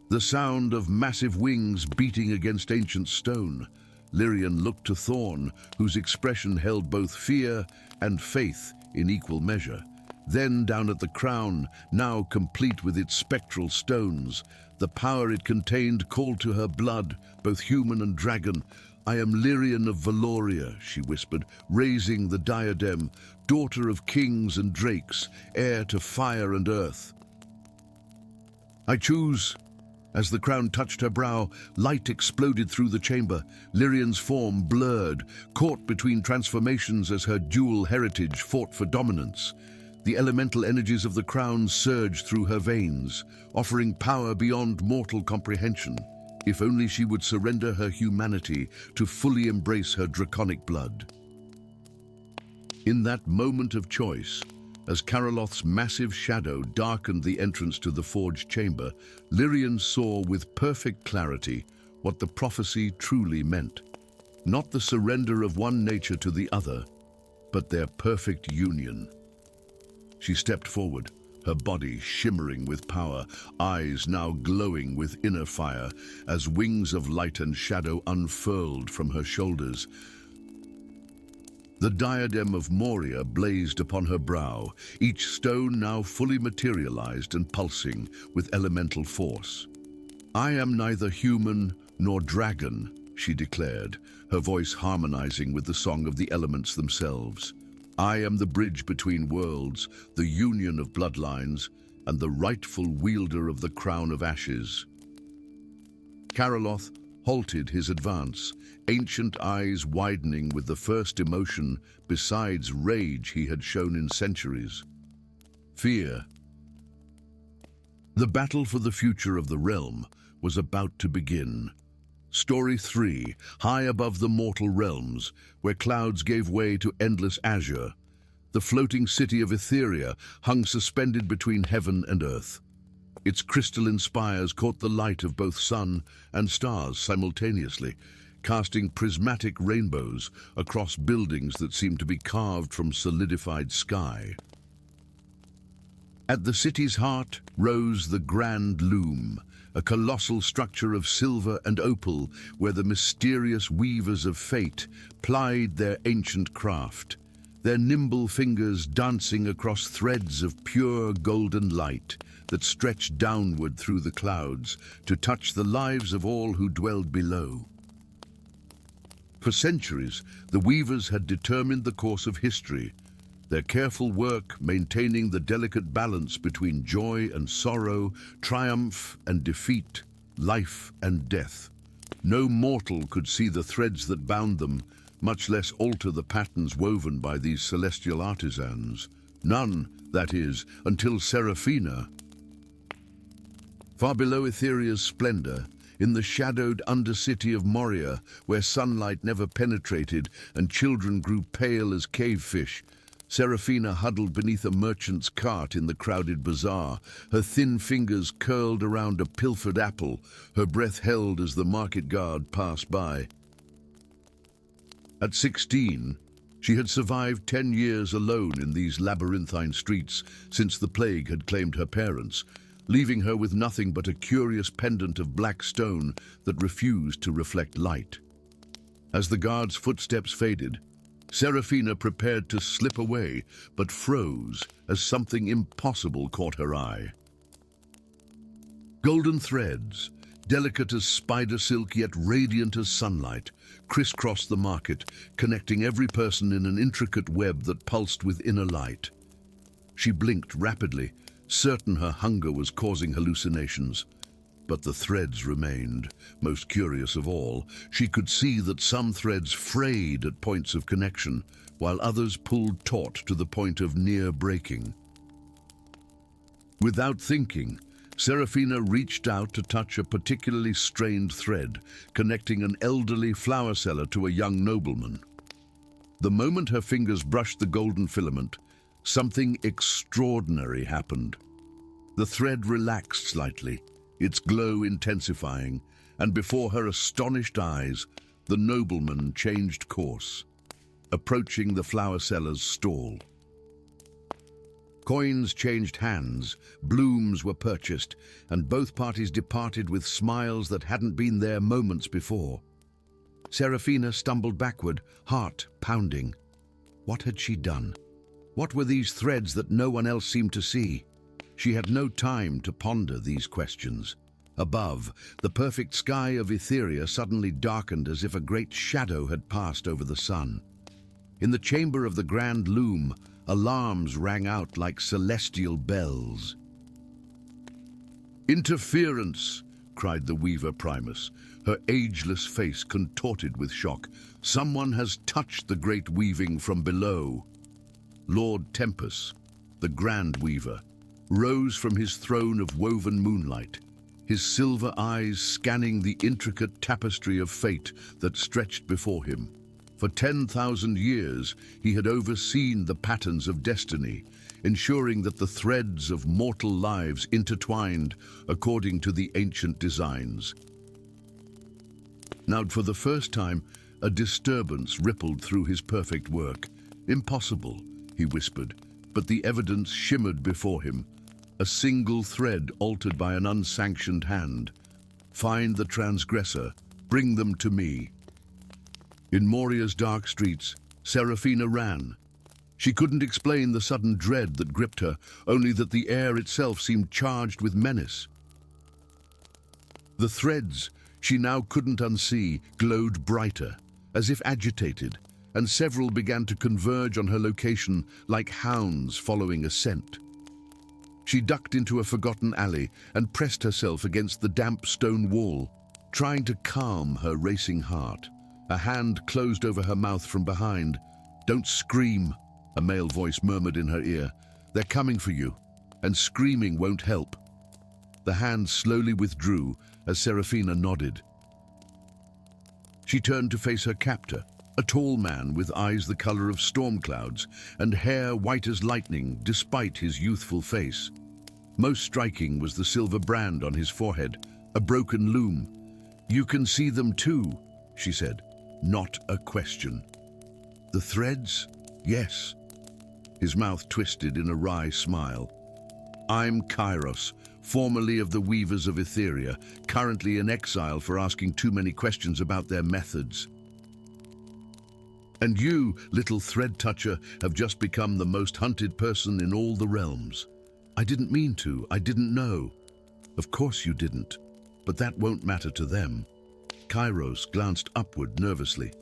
The sound of massive wings beating against ancient stone. Lyrian looked to Thorn, whose expression held both fear and faith in equal measure. Then down at the crown, now complete with its spectral stones, the power it contained called to her blood, both human and dragon. "I am Lyrian of Valoria," she whispered, raising the diadem, "daughter of kings and drakes, heir to fire and earth. I choose." As the crown touched her brow, light exploded through the chamber. Lyrian's form blurred, caught between transformations as her dual heritage fought for dominance. The elemental energies of the crown surged through her veins, offering power beyond mortal comprehension. If only she would surrender her humanity to fully embrace her draconic blood. In that moment of choice, as Karaloth's massive shadow darkened the entrance to the forged chamber, Lyrian saw with perfect clarity what the prophecy truly meant. Not the surrender of one nature to the other, but their perfect union. She stepped forward, her body shimmering with power, eyes now glowing with inner fire, as wings of light and shadow unfurled from her shoulders. The diadem of Moria blazed upon her brow, each stone now fully materialized and pulsing with elemental force. "I am neither human nor dragon," she declared, her voice harmonizing with the song of the elements themselves. "I am the bridge between worlds, the union of bloodlines, and the rightful wielder of the crown of ashes." Karaloth halted his advance, ancient eyes widening with the first emotion besides rage he had shown in centuries: fear. The battle for the future of the realm was about to begin. Story 3, high above the mortal realms, where clouds gave way to endless azure. The floating city of Etheria hung suspended between heaven and earth. Its crystalline spires caught the light of both sun and stars simultaneously, casting prismatic rainbows across buildings that seemed to be carved from solidified sky. At the city's heart rose the Grand Loom, a colossal structure of silver and opal where the mysterious weavers of fate plied their ancient craft, their nimble fingers dancing across threads of pure golden light that stretched downward through the clouds to touch the lives of all who dwelled below. For centuries, the weavers had determined the course of history, their careful work maintaining the delicate balance between joy and sorrow, triumph and defeat, life and death. No mortal could see the threads that bound them, much less alter the patterns woven by these celestial artisans. None, that is, until Seraphina. Far below Etheria's splendor, in the shadowed undercity of Moria, where sunlight never penetrated and children grew pale as cave fish, Seraphina huddled beneath a merchant's cart in the crowded bazaar, her thin fingers curled around a pilfered apple, her breath held as the market guard passed by. At 16, she had survived 10 years alone in these labyrinthine streets since the plague had claimed her parents, leaving her with nothing but a curious pendant of black stone that refused to reflect light. As the guard's footsteps faded, Seraphina prepared to slip away, but froze as something impossible caught her eye. Golden threads, delicate as spider silk yet radiant as sunlight, crisscrossed the market, connecting every person in an intricate web that pulsed with inner light. She blinked rapidly, certain her hunger was causing hallucinations. But the threads remained. Most curious of all, she could see that some threads frayed at points of connection, while others pulled taut to the point of near breaking. Without thinking, Seraphina reached out to touch a particularly strained thread, connecting an elderly flower seller to a young nobleman. The moment her fingers brushed the golden filament, something extraordinary happened. The thread relaxed slightly, its glow intensifying, and before her astonished eyes, the nobleman changed course, approaching the flower seller's stall. Coins changed hands, blooms were purchased, and both parties departed with smiles that hadn't been there moments before. Seraphina stumbled backward, heart pounding. What had she done? What were these threads that no one else seemed to see? She had no time to ponder these questions. Above, the perfect sky of Etheria suddenly darkened as if a great shadow had passed over the sun. In the chamber of the Grand Loom, alarms rang out like celestial bells. "Interference!" cried the Weaver Primus, her ageless face contorted with shock. "Someone has touched the great weaving from below." Lord Tempus, the Grand Weaver, rose from his throne of woven moonlight, his silver eyes scanning the intricate tapestry of fate that stretched before him. For 10,000 years, he had overseen the patterns of destiny, ensuring that the threads of mortal lives intertwined according to the ancient designs. Now, for the first time, a disturbance rippled through his perfect work. "Impossible," he whispered, but the evidence shimmered before him. A single thread altered by an unsanctioned hand. "Find the transgressor. Bring them to me." In Moria's dark streets, Seraphina ran. She couldn't explain the sudden dread that gripped her, only that the air itself seemed charged with menace. The threads she now couldn't unsee glowed brighter, as if agitated, and several began to converge on her location like hounds following a scent. She ducked into a forgotten alley and pressed herself against the damp stone wall, trying to calm her racing heart. A hand closed over her mouth from behind. "Don't scream," a male voice murmured in her ear. "They're coming for you, and screaming won't help." The hand slowly withdrew as Seraphina nodded. She turned to face her captor, a tall man with eyes the color of storm clouds and hair white as lightning despite his youthful face. Most striking was the silver brand on his forehead, a broken loom. "You can see them too," she said. Not a question. The threads? Yes. His mouth twisted in a wry smile. I'm Kairos, formerly of the Weavers of Etheria, currently in exile for asking too many questions about their methods. And you, little thread toucher, have just become the most hunted person in all the realms. I didn't mean to, I didn't know. Of course you didn't, but that won't matter to them. Kairos glanced upward nervously.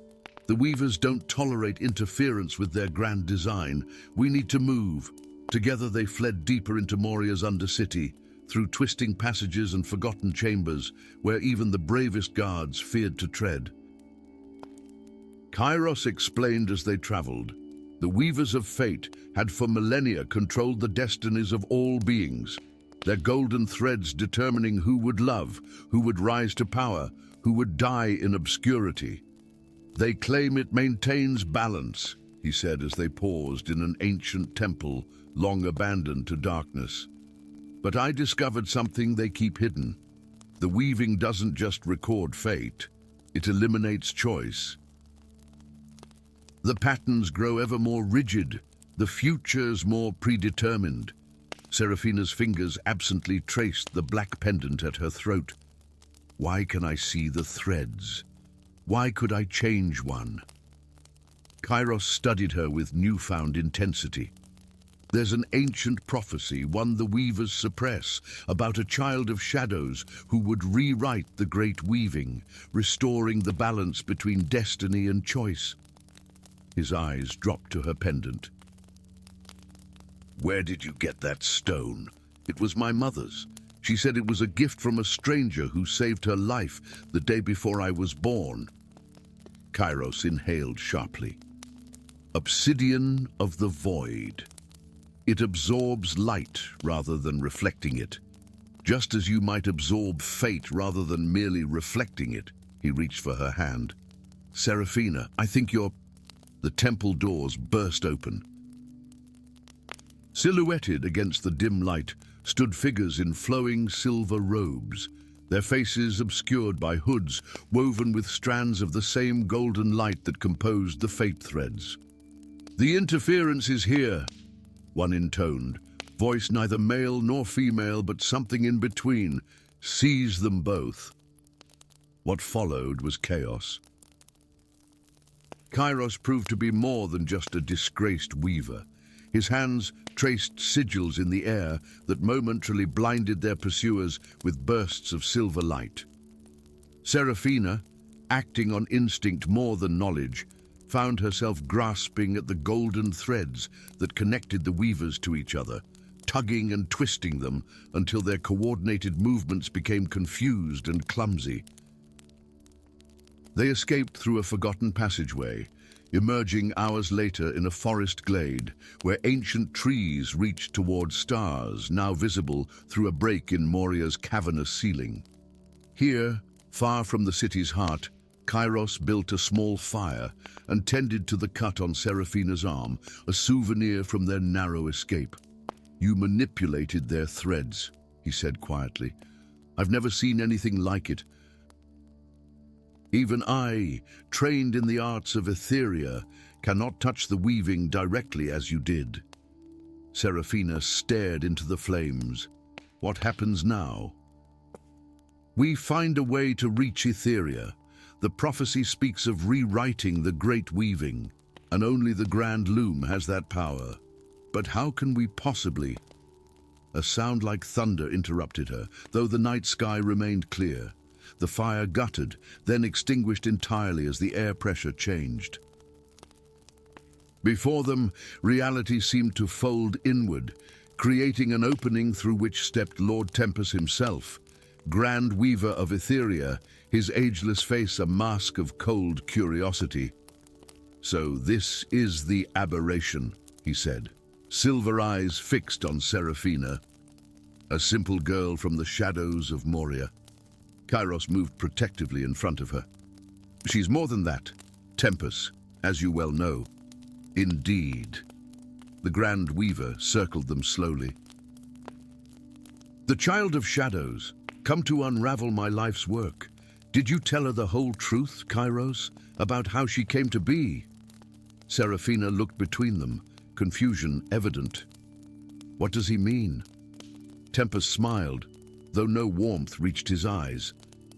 The Weavers don't tolerate interference with their grand design. We need to move. Together they fled deeper into Moria's undercity, through twisting passages and forgotten chambers, where even the bravest guards feared to tread. Kairos explained as they traveled. The Weavers of Fate had for millennia controlled the destinies of all beings, their golden threads determining who would love, who would rise to power, who would die in obscurity. They claim it maintains balance, he said as they paused in an ancient temple long abandoned to darkness. But I discovered something they keep hidden. The weaving doesn't just record fate, it eliminates choice. The patterns grow ever more rigid, the futures more predetermined. Seraphina's fingers absently traced the black pendant at her throat. Why can I see the threads? Why could I change one? Kairos studied her with newfound intensity. There's an ancient prophecy, one the weavers suppress, about a child of shadows who would rewrite the great weaving, restoring the balance between destiny and choice. His eyes dropped to her pendant. Where did you get that stone? It was my mother's. She said it was a gift from a stranger who saved her life the day before I was born. Kairos inhaled sharply. Obsidian of the void. It absorbs light rather than reflecting it. Just as you might absorb fate rather than merely reflecting it. He reached for her hand. Seraphina, I think you're... The temple doors burst open. Silhouetted against the dim light stood figures in flowing silver robes, their faces obscured by hoods woven with strands of the same golden light that composed the fate threads. The interference is here, one intoned, voice neither male nor female but something in between. Seize them both. What followed was chaos. Kairos proved to be more than just a disgraced weaver. His hands traced sigils in the air that momentarily blinded their pursuers with bursts of silver light. Seraphina, acting on instinct more than knowledge, found herself grasping at the golden threads that connected the weavers to each other, tugging and twisting them until their coordinated movements became confused and clumsy. They escaped through a forgotten passageway, emerging hours later in a forest glade where ancient trees reached toward stars now visible through a break in Moria's cavernous ceiling. Here, far from the city's heart, Kairos built a small fire and tended to the cut on Seraphina's arm, a souvenir from their narrow escape. You manipulated their threads, he said quietly. I've never seen anything like it. Even I, trained in the arts of Etheria, cannot touch the weaving directly as you did. Seraphina stared into the flames. What happens now? We find a way to reach Etheria. The prophecy speaks of rewriting the great weaving, and only the Grand Loom has that power. But how can we possibly? A sound like thunder interrupted her, though the night sky remained clear. The fire guttered, then extinguished entirely as the air pressure changed. Before them, reality seemed to fold inward, creating an opening through which stepped Lord Tempest himself, Grand Weaver of Etheria, his ageless face a mask of cold curiosity. So this is the aberration, he said, silver eyes fixed on Seraphina, a simple girl from the shadows of Moria. Kairos moved protectively in front of her. She's more than that, Tempest, as you well know. Indeed. The Grand Weaver circled them slowly. The child of shadows, come to unravel my life's work. Did you tell her the whole truth, Kairos, about how she came to be? Seraphina looked between them, confusion evident. What does he mean? Tempest smiled, though no warmth reached his eyes.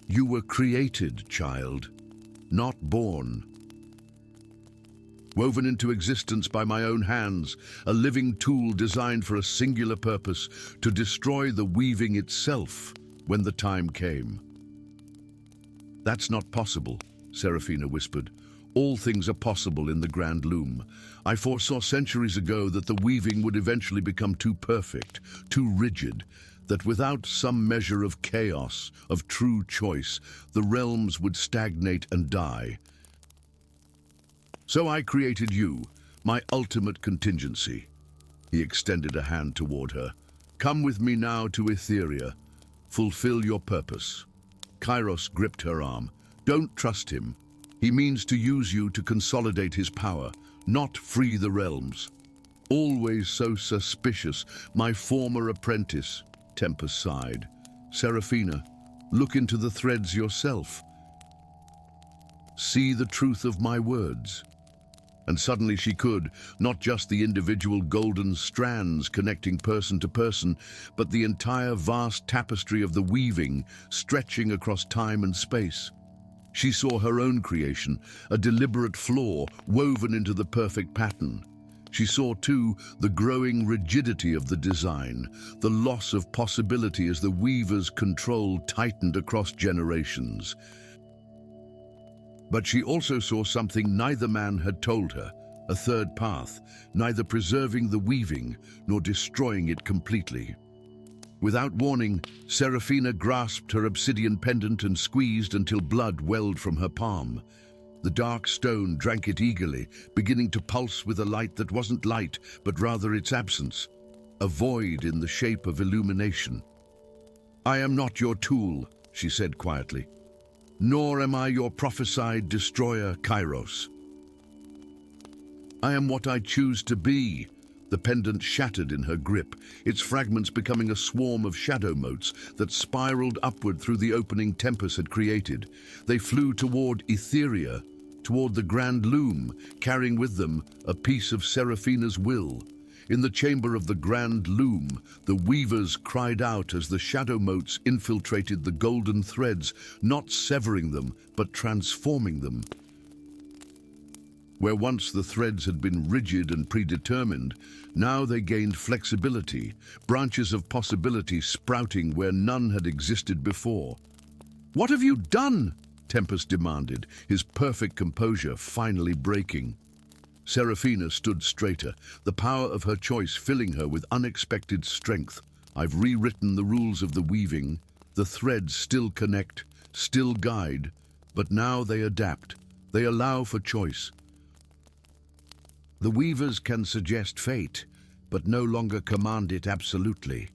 You were created, child, not born. Woven into existence by my own hands, a living tool designed for a singular purpose, to destroy the weaving itself when the time came. That's not possible, Seraphina whispered. All things are possible in the grand loom. I foresaw centuries ago that the weaving would eventually become too perfect, too rigid, that without some measure of chaos, of true choice, the realms would stagnate and die. So I created you, my ultimate contingency. He extended a hand toward her. Come with me now to Etheria. Fulfill your purpose. Kairos gripped her arm. Don't trust him. He means to use you to consolidate his power, not free the realms. Always so suspicious, my former apprentice, Tempest sighed. Seraphina, look into the threads yourself. See the truth of my words. And suddenly she could, not just the individual golden strands connecting person to person, but the entire vast tapestry of the weaving stretching across time and space. She saw her own creation, a deliberate flaw woven into the perfect pattern. She saw, too, the growing rigidity of the design, the loss of possibility as the weaver's control tightened across generations. But she also saw something neither man had told her, a third path, neither preserving the weaving nor destroying it completely. Without warning, Seraphina grasped her obsidian pendant and squeezed until blood welled from her palm. The dark stone drank it eagerly, beginning to pulse with a light that wasn't light, but rather its absence, a void in the shape of illumination. I am not your tool, she said quietly. Nor am I your prophesied destroyer, Kairos. I am what I choose to be. The pendant shattered in her grip, its fragments becoming a swarm of shadow motes that spiraled upward through the opening Tempest had created. They flew toward Etheria, toward the grand loom, carrying with them a piece of Seraphina's will. In the chamber of the grand loom, the weavers cried out as the shadow motes infiltrated the golden threads, not severing them, but transforming them. Where once the threads had been rigid and predetermined, now they gained flexibility, branches of possibility sprouting where none had existed before. What have you done? Tempest demanded, his perfect composure finally breaking. Seraphina stood straighter, the power of her choice filling her with unexpected strength. I've rewritten the rules of the weaving. The threads still connect, still guide, but now they adapt. They allow for choice. The weavers can suggest fate, but no longer command it absolutely.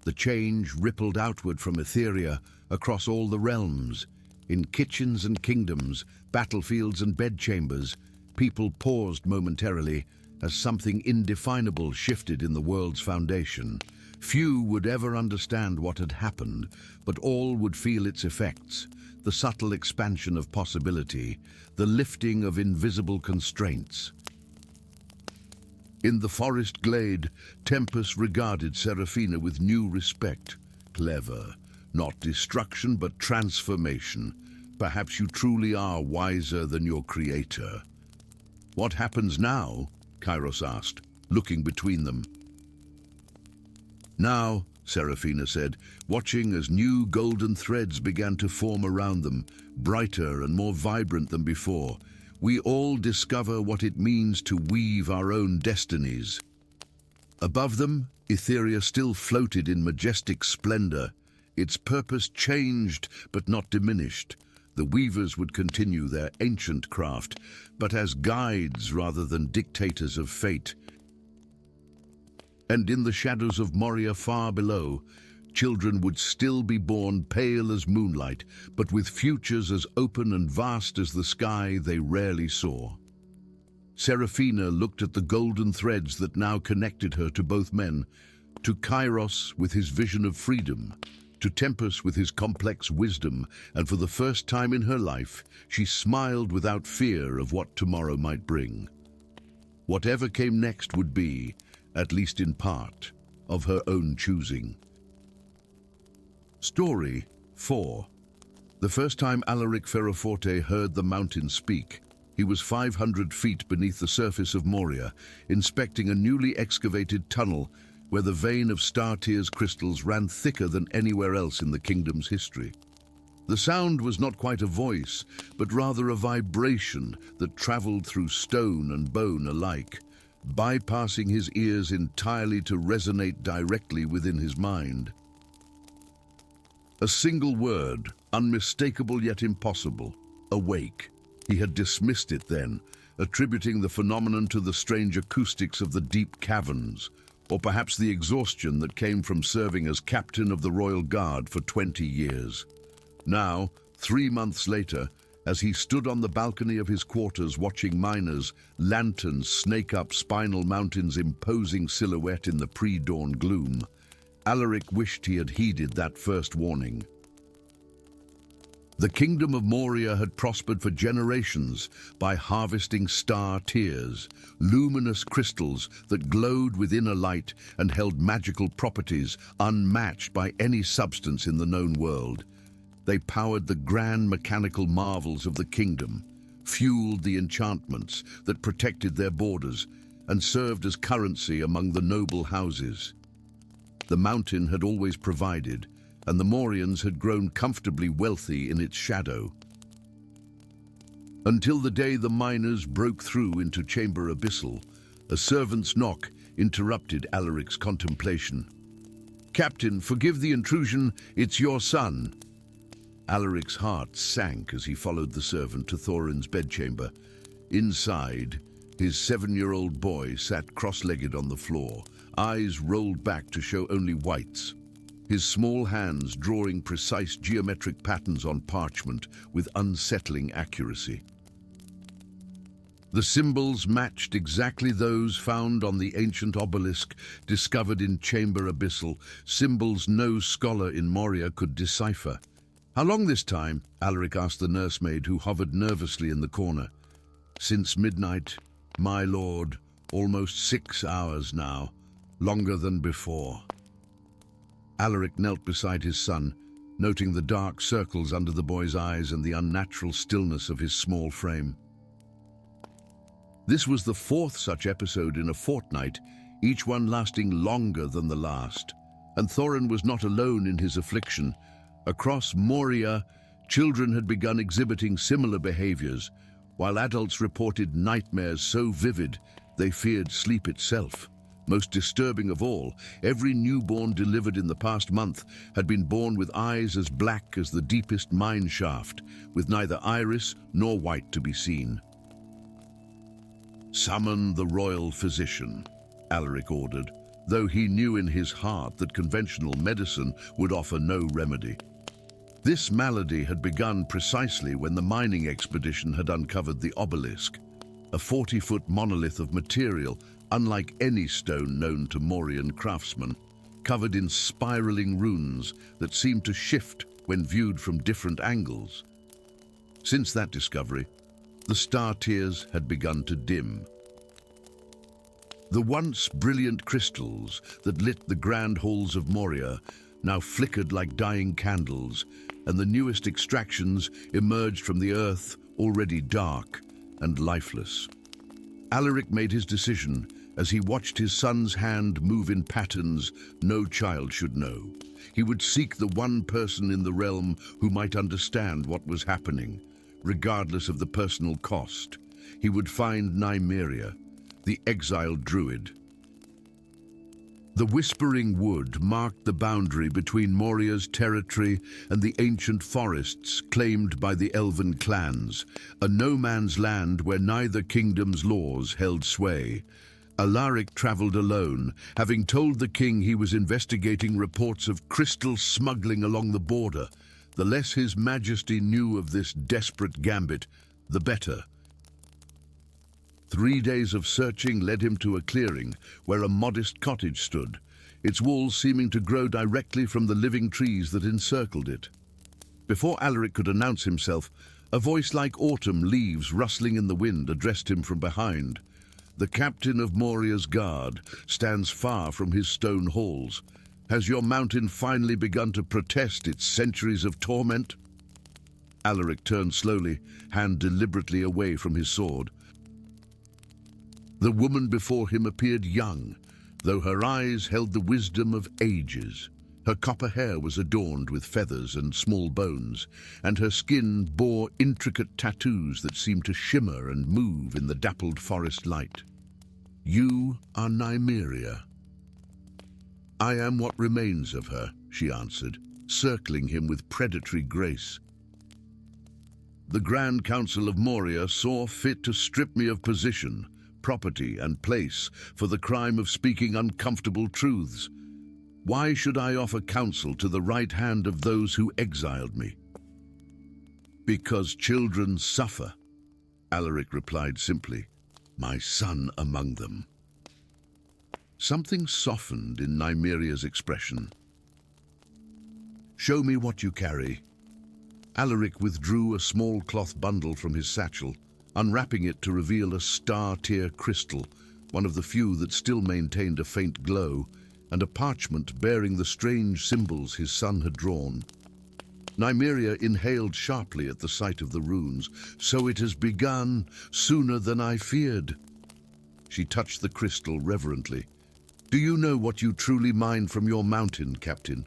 The change rippled outward from Etheria across all the realms. In kitchens and kingdoms, battlefields and bedchambers, people paused momentarily as something indefinable shifted in the world's foundation. Few would ever understand what had happened, but all would feel its effects, the subtle expansion of possibility, the lifting of invisible constraints. In the forest glade, Tempest regarded Seraphina with new respect. Clever, not destruction but transformation. Perhaps you truly are wiser than your creator. What happens now? Kairos asked, looking between them. Now, Seraphina said, watching as new golden threads began to form around them, brighter and more vibrant than before. We all discover what it means to weave our own destinies. Above them, Etheria still floated in majestic splendor. Its purpose changed, but not diminished. The weavers would continue their ancient craft, but as guides rather than dictators of fate. And in the shadows of Moria far below, children would still be born pale as moonlight, but with futures as open and vast as the sky they rarely saw. Seraphina looked at the golden threads that now connected her to both men, to Kairos with his vision of freedom, to Tempest with his complex wisdom, and for the first time in her life, she smiled without fear of what tomorrow might bring. Whatever came next would be, at least in part, of her own choosing. Story 4. The first time Alaric Ferroforte heard the mountain speak, he was 500 feet beneath the surface of Moria, inspecting a newly excavated tunnel where the vein of star tears crystals ran thicker than anywhere else in the kingdom's history. The sound was not quite a voice, but rather a vibration that traveled through stone and bone alike, bypassing his ears entirely to resonate directly within his mind. A single word, unmistakable yet impossible: awake. He had dismissed it then, attributing the phenomenon to the strange acoustics of the deep caverns, or perhaps the exhaustion that came from serving as captain of the Royal Guard for 20 years. Now, 3 months later, as he stood on the balcony of his quarters watching miners, lanterns snake up Spinal Mountain's imposing silhouette in the pre-dawn gloom, Alaric wished he had heeded that first warning. The kingdom of Moria had prospered for generations by harvesting star tears, luminous crystals that glowed within a light and held magical properties unmatched by any substance in the known world. They powered the grand mechanical marvels of the kingdom, fueled the enchantments that protected their borders, and served as currency among the noble houses. The mountain had always provided, and the Morians had grown comfortably wealthy in its shadow. Until the day the miners broke through into Chamber Abyssal, a servant's knock interrupted Alaric's contemplation. "Captain, forgive the intrusion, it's your son." Alaric's heart sank as he followed the servant to Thorin's bedchamber. Inside, his 7-year-old boy sat cross-legged on the floor, eyes rolled back to show only whites, his small hands drawing precise geometric patterns on parchment with unsettling accuracy. The symbols matched exactly those found on the ancient obelisk discovered in Chamber Abyssal, symbols no scholar in Moria could decipher. "How long this time?" Alaric asked the nursemaid who hovered nervously in the corner. "Since midnight, my lord. Almost 6 hours now. Longer than before." Alaric knelt beside his son, noting the dark circles under the boy's eyes and the unnatural stillness of his small frame. This was the 4th such episode in a fortnight, each one lasting longer than the last. And Thorin was not alone in his affliction. Across Moria, children had begun exhibiting similar behaviors, while adults reported nightmares so vivid they feared sleep itself. Most disturbing of all, every newborn delivered in the past month had been born with eyes as black as the deepest mine shaft, with neither iris nor white to be seen. "Summon the royal physician," Alaric ordered, though he knew in his heart that conventional medicine would offer no remedy. This malady had begun precisely when the mining expedition had uncovered the obelisk, a 40-foot monolith of material unlike any stone known to Morian craftsmen, covered in spiraling runes that seemed to shift when viewed from different angles. Since that discovery, the star tears had begun to dim. The once brilliant crystals that lit the grand halls of Moria now flickered like dying candles, and the newest extractions emerged from the earth already dark and lifeless. Alaric made his decision as he watched his son's hand move in patterns no child should know. He would seek the one person in the realm who might understand what was happening, regardless of the personal cost. He would find Nymeria, the exiled druid. The Whispering Wood marked the boundary between Moria's territory and the ancient forests claimed by the elven clans, a no-man's land where neither kingdom's laws held sway. Alaric traveled alone, having told the king he was investigating reports of crystal smuggling along the border. The less His Majesty knew of this desperate gambit, the better. 3 days of searching led him to a clearing where a modest cottage stood, its walls seeming to grow directly from the living trees that encircled it. Before Alaric could announce himself, a voice like autumn leaves rustling in the wind addressed him from behind. The captain of Moria's guard stands far from his stone halls. Has your mountain finally begun to protest its centuries of torment? Alaric turned slowly, hand deliberately away from his sword. The woman before him appeared young, though her eyes held the wisdom of ages. Her copper hair was adorned with feathers and small bones, and her skin bore intricate tattoos that seemed to shimmer and move in the dappled forest light. You are Nymeria. I am what remains of her, she answered, circling him with predatory grace. The Grand Council of Moria saw fit to strip me of position, property, and place for the crime of speaking uncomfortable truths. Why should I offer counsel to the right hand of those who exiled me? Because children suffer, Alaric replied simply, my son among them. Something softened in Nymeria's expression. Show me what you carry. Alaric withdrew a small cloth bundle from his satchel, unwrapping it to reveal a star-tier crystal, one of the few that still maintained a faint glow, and a parchment bearing the strange symbols his son had drawn. Nymeria inhaled sharply at the sight of the runes. So it has begun, sooner than I feared. She touched the crystal reverently. Do you know what you truly mine from your mountain, Captain?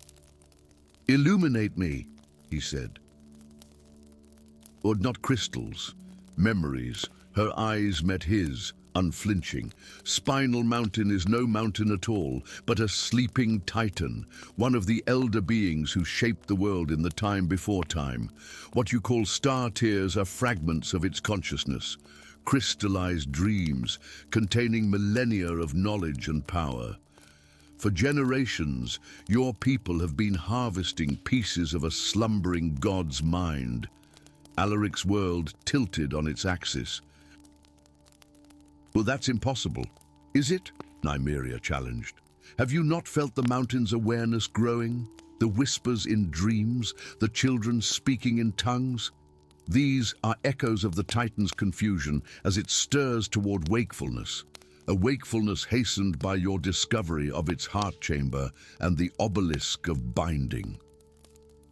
Illuminate me, he said. Or not crystals, memories. Her eyes met his, unflinching. Spinal Mountain is no mountain at all, but a sleeping titan, one of the elder beings who shaped the world in the time before time. What you call star tiers are fragments of its consciousness, crystallized dreams containing millennia of knowledge and power. For generations, your people have been harvesting pieces of a slumbering god's mind. Alaric's world tilted on its axis. Well, that's impossible. Is it? Nymeria challenged. Have you not felt the mountain's awareness growing? The whispers in dreams, the children speaking in tongues? These are echoes of the Titan's confusion as it stirs toward wakefulness, a wakefulness hastened by your discovery of its heart chamber and the obelisk of binding.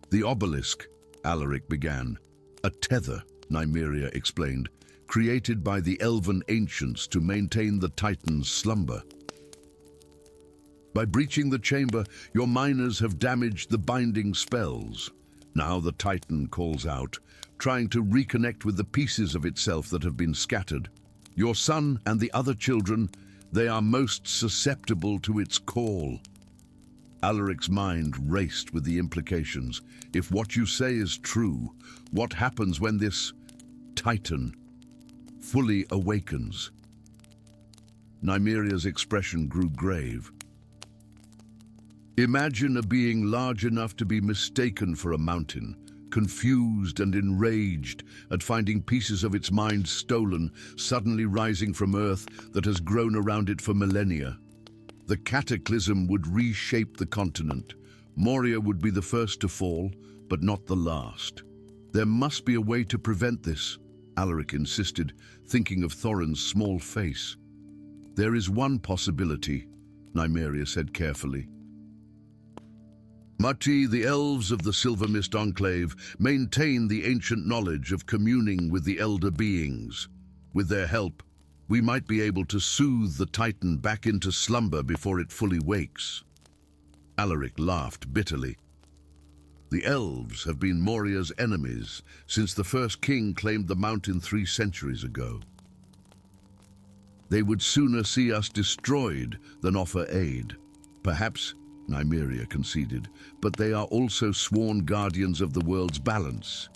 The obelisk, Alaric began. A tether, Nymeria explained, created by the elven ancients to maintain the Titan's slumber. By breaching the chamber, your miners have damaged the binding spells. Now the Titan calls out, trying to reconnect with the pieces of itself that have been scattered. Your son and the other children, they are most susceptible to its call. Alaric's mind raced with the implications. If what you say is true, what happens when this Titan fully awakens? Nymeria's expression grew grave. Imagine a being large enough to be mistaken for a mountain, confused and enraged at finding pieces of its mind stolen, suddenly rising from earth that has grown around it for millennia. The cataclysm would reshape the continent. Moria would be the first to fall, but not the last. There must be a way to prevent this, Alaric insisted, thinking of Thorin's small face. There is one possibility, Nymeria said carefully. Mati, the elves of the Silver Mist Enclave, maintain the ancient knowledge of communing with the elder beings. With their help, we might be able to soothe the Titan back into slumber before it fully wakes. Alaric laughed bitterly. The elves have been Moria's enemies since the first king claimed the mountain 3 centuries ago. They would sooner see us destroyed than offer aid. Perhaps, Nymeria conceded, but they are also sworn guardians of the world's balance.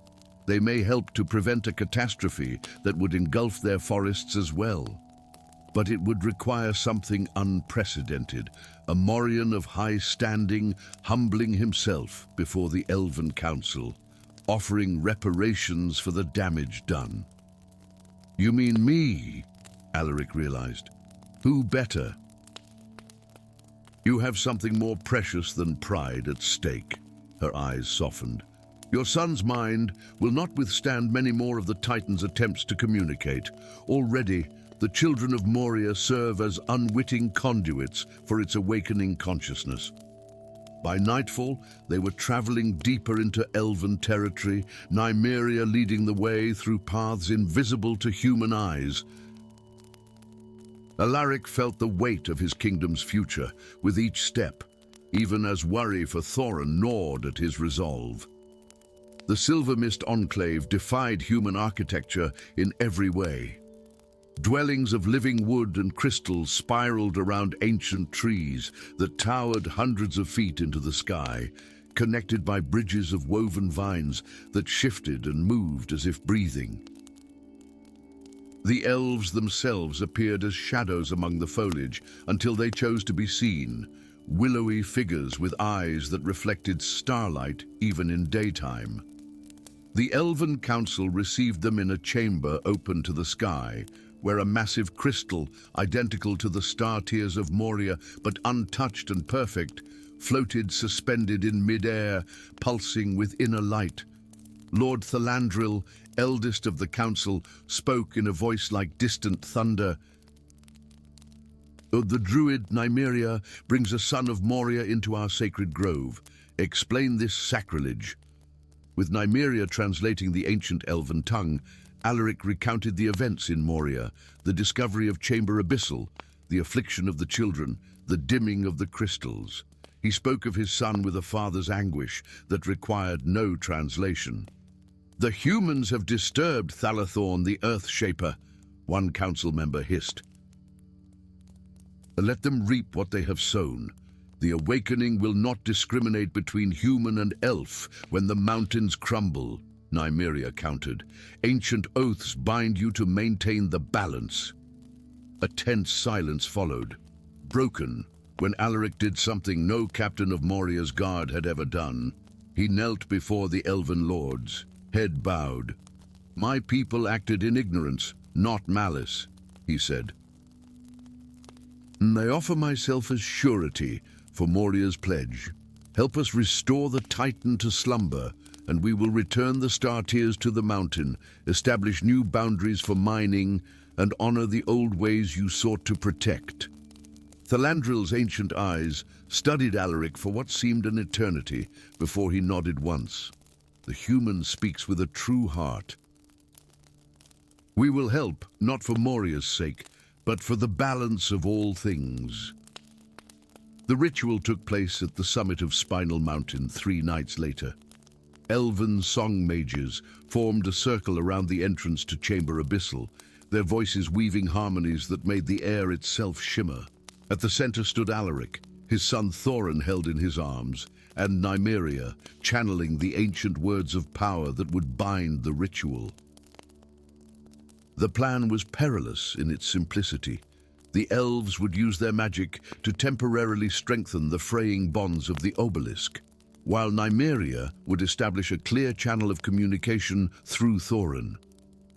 They may help to prevent a catastrophe that would engulf their forests as well. But it would require something unprecedented, a Morian of high standing humbling himself before the Elven Council, offering reparations for the damage done. You mean me? Alaric realized. Who better? You have something more precious than pride at stake. Her eyes softened. Your son's mind will not withstand many more of the Titan's attempts to communicate. Already, the children of Moria serve as unwitting conduits for its awakening consciousness. By nightfall, they were traveling deeper into elven territory, Nymeria leading the way through paths invisible to human eyes. Alaric felt the weight of his kingdom's future with each step, even as worry for Thorin gnawed at his resolve. The Silver Mist Enclave defied human architecture in every way. Dwellings of living wood and crystal spiraled around ancient trees that towered hundreds of feet into the sky, connected by bridges of woven vines that shifted and moved as if breathing. The elves themselves appeared as shadows among the foliage until they chose to be seen, willowy figures with eyes that reflected starlight even in daytime. The Elven Council received them in a chamber open to the sky, where a massive crystal, identical to the star tears of Moria but untouched and perfect, floated suspended in mid-air, pulsing with inner light. Lord Thalandril, eldest of the council, spoke in a voice like distant thunder. The druid Nymeria brings a son of Moria into our sacred grove. Explain this sacrilege. With Nymeria translating the ancient elven tongue, Alaric recounted the events in Moria, the discovery of Chamber Abyssal, the affliction of the children, the dimming of the crystals. He spoke of his son with a father's anguish that required no translation. The humans have disturbed Thalathorn, the Earth Shaper, one council member hissed. Let them reap what they have sown. The awakening will not discriminate between human and elf when the mountains crumble, Nymeria countered. Ancient oaths bind you to maintain the balance. A tense silence followed, broken when Alaric did something no captain of Moria's guard had ever done. He knelt before the elven lords, head bowed. My people acted in ignorance, not malice, he said. I offer myself as surety for Moria's pledge. Help us restore the Titan to slumber, and we will return the star tears to the mountain, establish new boundaries for mining, and honor the old ways you sought to protect. Thalandril's ancient eyes studied Alaric for what seemed an eternity before he nodded once. The human speaks with a true heart. We will help, not for Moria's sake, but for the balance of all things. The ritual took place at the summit of Spinal Mountain 3 nights later. Elven song mages formed a circle around the entrance to Chamber Abyssal, their voices weaving harmonies that made the air itself shimmer. At the center stood Alaric, his son Thorin held in his arms, and Nymeria, channeling the ancient words of power that would bind the ritual. The plan was perilous in its simplicity. The elves would use their magic to temporarily strengthen the fraying bonds of the obelisk, while Nymeria would establish a clear channel of communication through Thorin,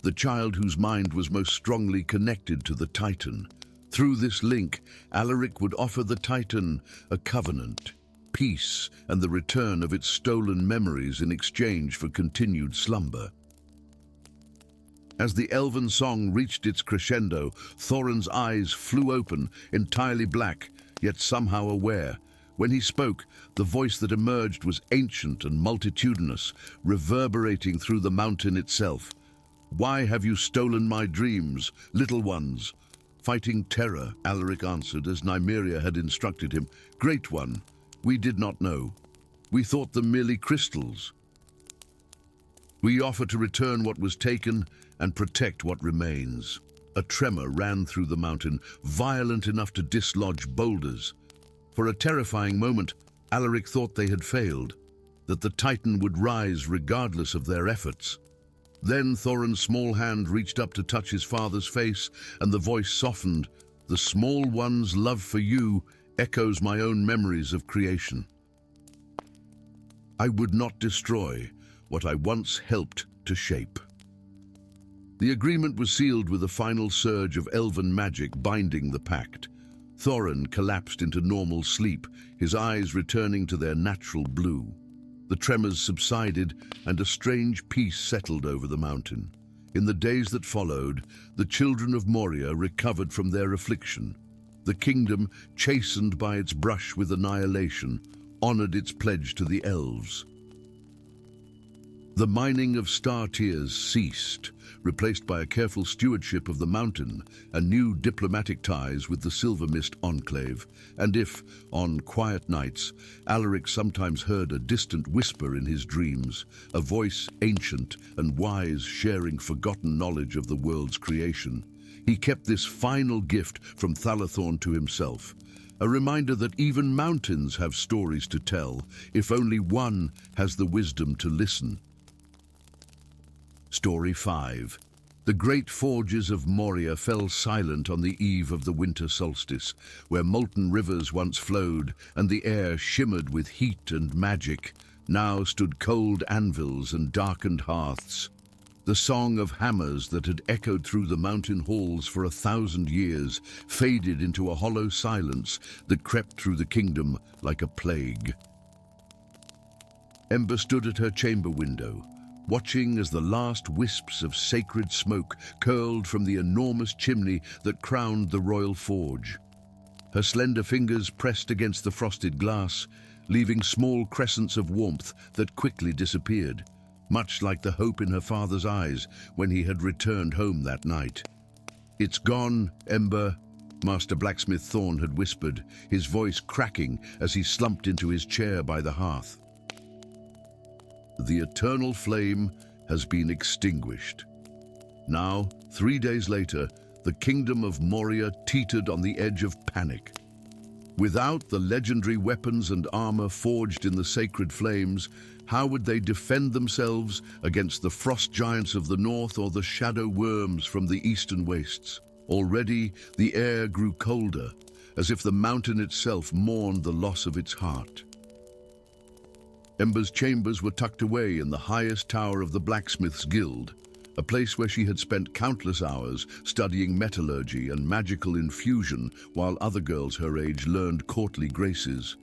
the child whose mind was most strongly connected to the Titan. Through this link, Alaric would offer the Titan a covenant, peace, and the return of its stolen memories in exchange for continued slumber. As the elven song reached its crescendo, Thorin's eyes flew open, entirely black, yet somehow aware. When he spoke, the voice that emerged was ancient and multitudinous, reverberating through the mountain itself. Why have you stolen my dreams, little ones? Fighting terror, Alaric answered as Nymeria had instructed him. Great one, we did not know. We thought them merely crystals. We offer to return what was taken and protect what remains. A tremor ran through the mountain, violent enough to dislodge boulders. For a terrifying moment, Alaric thought they had failed, that the Titan would rise regardless of their efforts. Then Thorin's small hand reached up to touch his father's face, and the voice softened. The small one's love for you echoes my own memories of creation. I would not destroy what I once helped to shape. The agreement was sealed with a final surge of elven magic binding the pact. Thorin collapsed into normal sleep, his eyes returning to their natural blue. The tremors subsided, and a strange peace settled over the mountain. In the days that followed, the children of Moria recovered from their affliction. The kingdom, chastened by its brush with annihilation, honored its pledge to the elves. The mining of star tears ceased, replaced by a careful stewardship of the mountain and new diplomatic ties with the Silver Mist Enclave. And if, on quiet nights, Alaric sometimes heard a distant whisper in his dreams, a voice ancient and wise sharing forgotten knowledge of the world's creation, he kept this final gift from Thalathorn to himself, a reminder that even mountains have stories to tell, if only one has the wisdom to listen. Story 5. The great forges of Moria fell silent on the eve of the winter solstice, where molten rivers once flowed and the air shimmered with heat and magic. Now stood cold anvils and darkened hearths. The song of hammers that had echoed through the mountain halls for 1,000 years faded into a hollow silence that crept through the kingdom like a plague. Ember stood at her chamber window, watching as the last wisps of sacred smoke curled from the enormous chimney that crowned the royal forge. Her slender fingers pressed against the frosted glass, leaving small crescents of warmth that quickly disappeared, much like the hope in her father's eyes when he had returned home that night. "It's gone, Ember," Master Blacksmith Thorn had whispered, his voice cracking as he slumped into his chair by the hearth. The eternal flame has been extinguished. Now, 3 days later, the kingdom of Moria teetered on the edge of panic. Without the legendary weapons and armor forged in the sacred flames, how would they defend themselves against the frost giants of the north or the shadow worms from the eastern wastes? Already, the air grew colder, as if the mountain itself mourned the loss of its heart. Ember's chambers were tucked away in the highest tower of the Blacksmiths' Guild, a place where she had spent countless hours studying metallurgy and magical infusion while other girls her age learned courtly graces.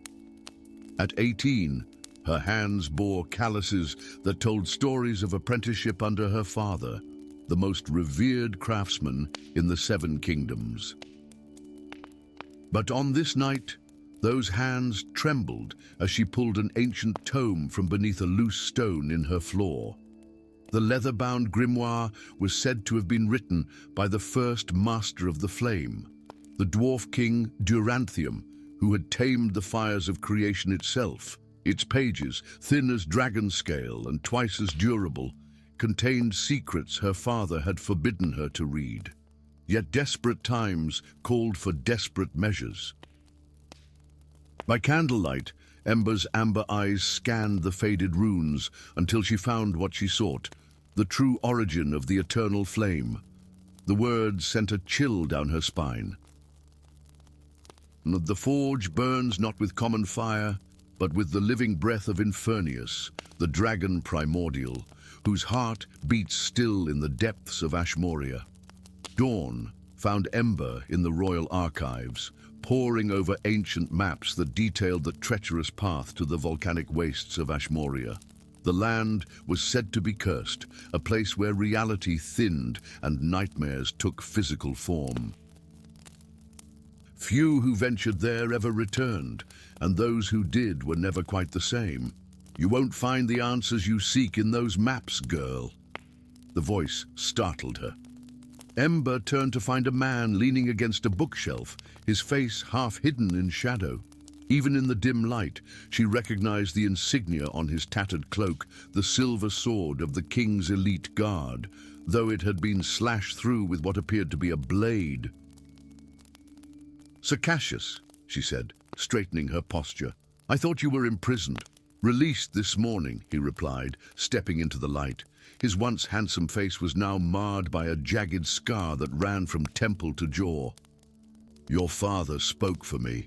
At 18, her hands bore calluses that told stories of apprenticeship under her father, the most revered craftsman in the Seven Kingdoms. But on this night, those hands trembled as she pulled an ancient tome from beneath a loose stone in her floor. The leather-bound grimoire was said to have been written by the first master of the flame, the dwarf king Duranthium, who had tamed the fires of creation itself. Its pages, thin as dragon scale and twice as durable, contained secrets her father had forbidden her to read. Yet desperate times called for desperate measures. By candlelight, Ember's amber eyes scanned the faded runes until she found what she sought, the true origin of the eternal flame. The words sent a chill down her spine. "The forge burns not with common fire, but with the living breath of Infernius, the dragon primordial, whose heart beats still in the depths of Moria." Dawn found Ember in the royal archives, poring over ancient maps that detailed the treacherous path to the volcanic wastes of Moria. The land was said to be cursed, a place where reality thinned and nightmares took physical form. Few who ventured there ever returned, and those who did were never quite the same. "You won't find the answers you seek in those maps, girl." The voice startled her. Ember turned to find a man leaning against a bookshelf, his face half hidden in shadow. Even in the dim light, she recognized the insignia on his tattered cloak, the silver sword of the king's elite guard, though it had been slashed through with what appeared to be a blade. "Sir Cassius," she said, straightening her posture, "I thought you were imprisoned." "Released this morning," he replied, stepping into the light. His once handsome face was now marred by a jagged scar that ran from temple to jaw. "Your father spoke for me."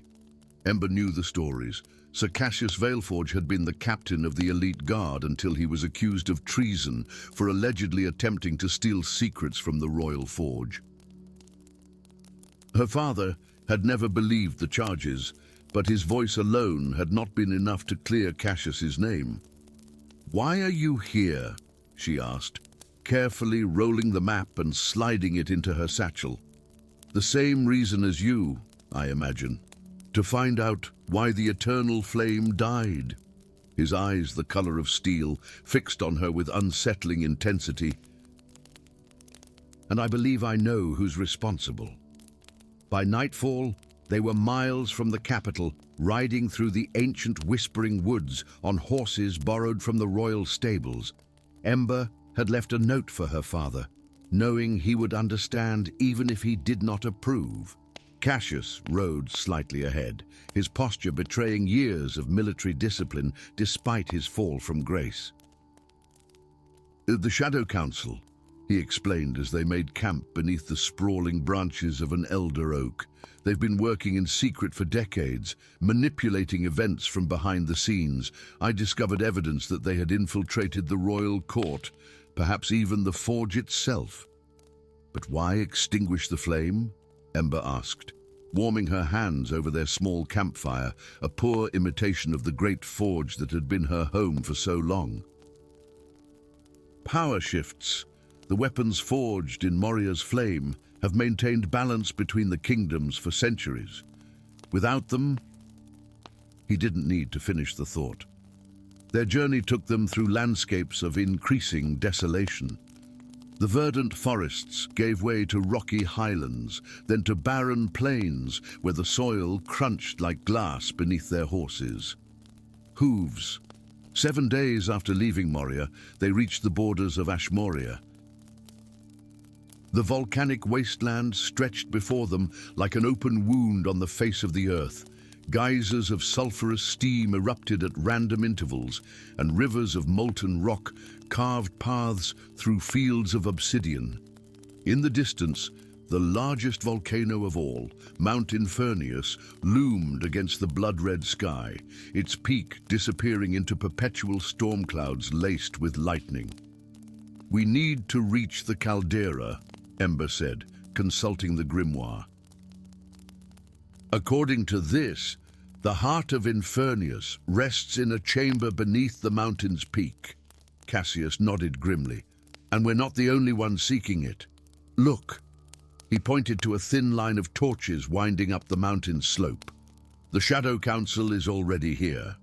Ember knew the stories. Sir Cassius Valeforge had been the captain of the elite guard until he was accused of treason for allegedly attempting to steal secrets from the royal forge. Her father had never believed the charges, but his voice alone had not been enough to clear Cassius's name. "Why are you here?" she asked, carefully rolling the map and sliding it into her satchel. "The same reason as you, I imagine. To find out why the eternal flame died." His eyes, the color of steel, fixed on her with unsettling intensity. "And I believe I know who's responsible." By nightfall, they were miles from the capital, riding through the ancient whispering woods on horses borrowed from the royal stables. Ember had left a note for her father, knowing he would understand even if he did not approve. Cassius rode slightly ahead, his posture betraying years of military discipline despite his fall from grace. "The Shadow Council," he explained as they made camp beneath the sprawling branches of an elder oak. "They've been working in secret for decades, manipulating events from behind the scenes. I discovered evidence that they had infiltrated the royal court, perhaps even the forge itself." "But why extinguish the flame?" Ember asked, warming her hands over their small campfire, a poor imitation of the great forge that had been her home for so long. "Power shifts. The weapons forged in Moria's flame have maintained balance between the kingdoms for centuries. Without them..." He didn't need to finish the thought. Their journey took them through landscapes of increasing desolation. The verdant forests gave way to rocky highlands, then to barren plains where the soil crunched like glass beneath their horses. Hooves. 7 days after leaving Moria, they reached the borders of Moria. The volcanic wasteland stretched before them like an open wound on the face of the earth. Geysers of sulphurous steam erupted at random intervals, and rivers of molten rock carved paths through fields of obsidian. In the distance, the largest volcano of all, Mount Infernius, loomed against the blood-red sky, its peak disappearing into perpetual storm clouds laced with lightning. "We need to reach the caldera," Ember said, consulting the grimoire. "According to this, the heart of Infernius rests in a chamber beneath the mountain's peak." Cassius nodded grimly. "And we're not the only ones seeking it. Look." He pointed to a thin line of torches winding up the mountain's slope. "The Shadow Council is already here."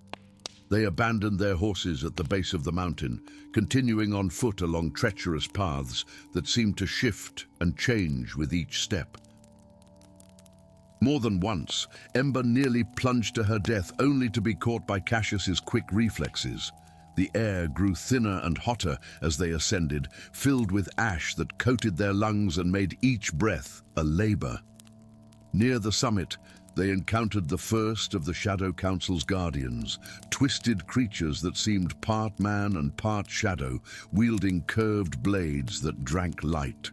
They abandoned their horses at the base of the mountain, continuing on foot along treacherous paths that seemed to shift and change with each step. More than once, Ember nearly plunged to her death only to be caught by Cassius's quick reflexes. The air grew thinner and hotter as they ascended, filled with ash that coated their lungs and made each breath a labor. Near the summit, they encountered the first of the Shadow Council's guardians, twisted creatures that seemed part man and part shadow, wielding curved blades that drank light.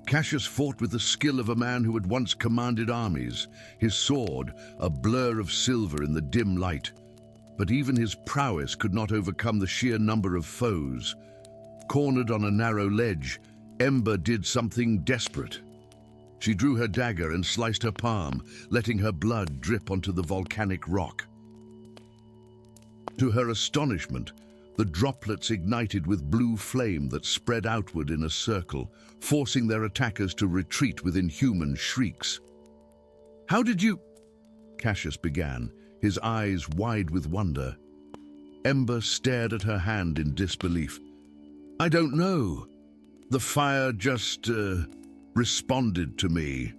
Cassius fought with the skill of a man who had once commanded armies, his sword a blur of silver in the dim light. But even his prowess could not overcome the sheer number of foes. Cornered on a narrow ledge, Ember did something desperate. She drew her dagger and sliced her palm, letting her blood drip onto the volcanic rock. To her astonishment, the droplets ignited with blue flame that spread outward in a circle, forcing their attackers to retreat with inhuman shrieks. "How did you..." Cassius began, his eyes wide with wonder. Ember stared at her hand in disbelief. "I don't know. The fire just, responded to me."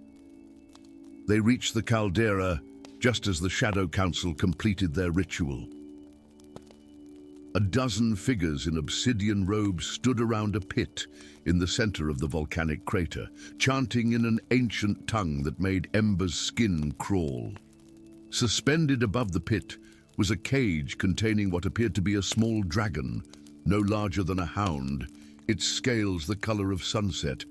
They reached the caldera just as the Shadow Council completed their ritual. A dozen figures in obsidian robes stood around a pit in the center of the volcanic crater, chanting in an ancient tongue that made Ember's skin crawl. Suspended above the pit was a cage containing what appeared to be a small dragon, no larger than a hound, its scales the color of sunset.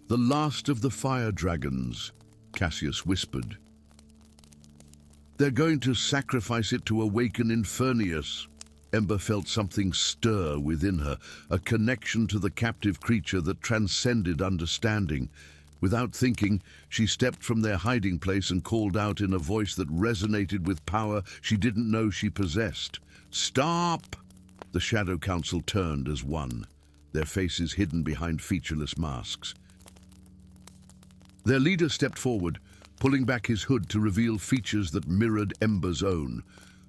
"The last of the fire dragons," Cassius whispered. "They're going to sacrifice it to awaken Infernius." Ember felt something stir within her, a connection to the captive creature that transcended understanding. Without thinking, she stepped from their hiding place and called out in a voice that resonated with power she didn't know she possessed. "Stop!" The Shadow Council turned as one, their faces hidden behind featureless masks. Their leader stepped forward, pulling back his hood to reveal features that mirrored Ember's own.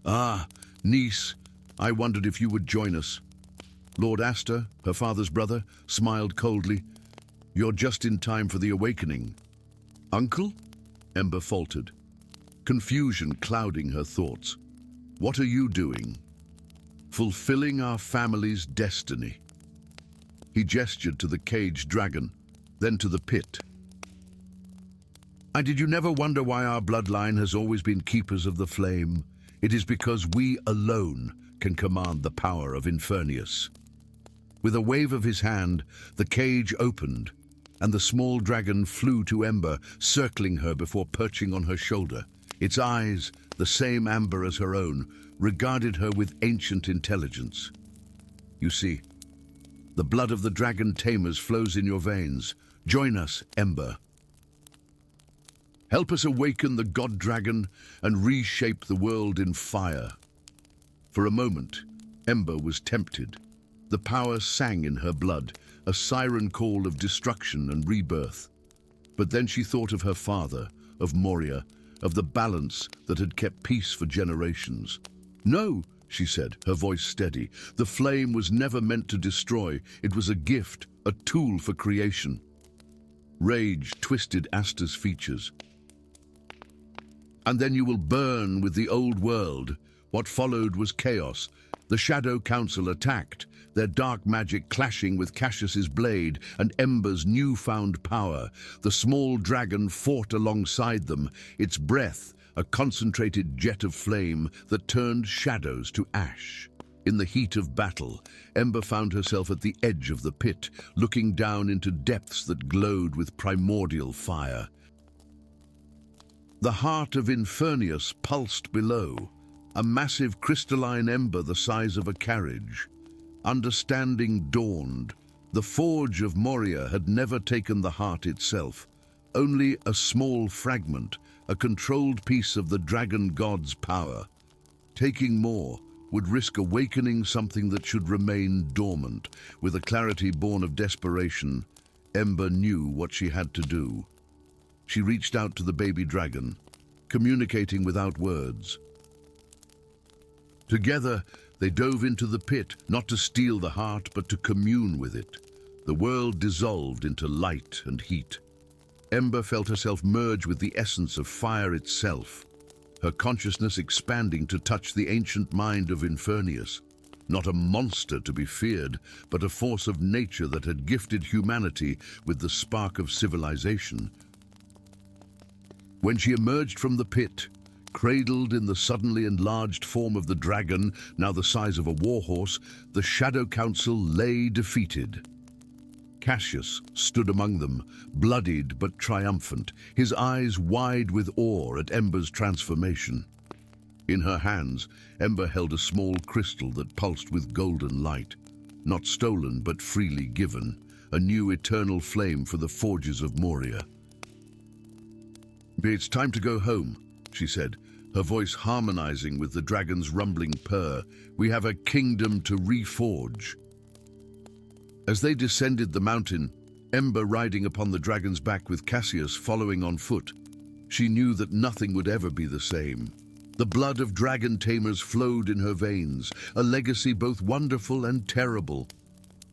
"Ah, niece, I wondered if you would join us." Lord Astor, her father's brother, smiled coldly. "You're just in time for the awakening." "Uncle?" Ember faltered, confusion clouding her thoughts. "What are you doing?" "Fulfilling our family's destiny." He gestured to the caged dragon, then to the pit. "And did you never wonder why our bloodline has always been keepers of the flame? It is because we alone can command the power of Infernius." With a wave of his hand, the cage opened, and the small dragon flew to Ember, circling her before perching on her shoulder. Its eyes, the same amber as her own, regarded her with ancient intelligence. "You see, the blood of the dragon tamers flows in your veins. Join us, Ember. Help us awaken the god dragon and reshape the world in fire." For a moment, Ember was tempted. The power sang in her blood, a siren call of destruction and rebirth. But then she thought of her father, of Moria, of the balance that had kept peace for generations. "No," she said, her voice steady. "The flame was never meant to destroy. It was a gift, a tool for creation." Rage twisted Astor's features. "And then you will burn with the old world." What followed was chaos. The Shadow Council attacked, their dark magic clashing with Cassius's blade and Ember's newfound power. The small dragon fought alongside them, its breath a concentrated jet of flame that turned shadows to ash. In the heat of battle, Ember found herself at the edge of the pit, looking down into depths that glowed with primordial fire. The heart of Infernius pulsed below, a massive crystalline ember the size of a carriage. Understanding dawned. The forge of Moria had never taken the heart itself, only a small fragment, a controlled piece of the dragon god's power. Taking more would risk awakening something that should remain dormant. With a clarity born of desperation, Ember knew what she had to do. She reached out to the baby dragon, communicating without words. Together, they dove into the pit, not to steal the heart, but to commune with it. The world dissolved into light and heat. Ember felt herself merge with the essence of fire itself, her consciousness expanding to touch the ancient mind of Infernius. Not a monster to be feared, but a force of nature that had gifted humanity with the spark of civilization. When she emerged from the pit, cradled in the suddenly enlarged form of the dragon, now the size of a warhorse, the Shadow Council lay defeated. Cassius stood among them, bloodied but triumphant, his eyes wide with awe at Ember's transformation. In her hands, Ember held a small crystal that pulsed with golden light, not stolen but freely given, a new eternal flame for the forges of Moria. "It's time to go home," she said, her voice harmonizing with the dragon's rumbling purr. "We have a kingdom to reforge." As they descended the mountain, Ember riding upon the dragon's back with Cassius following on foot, she knew that nothing would ever be the same. The blood of dragon tamers flowed in her veins, a legacy both wonderful and terrible.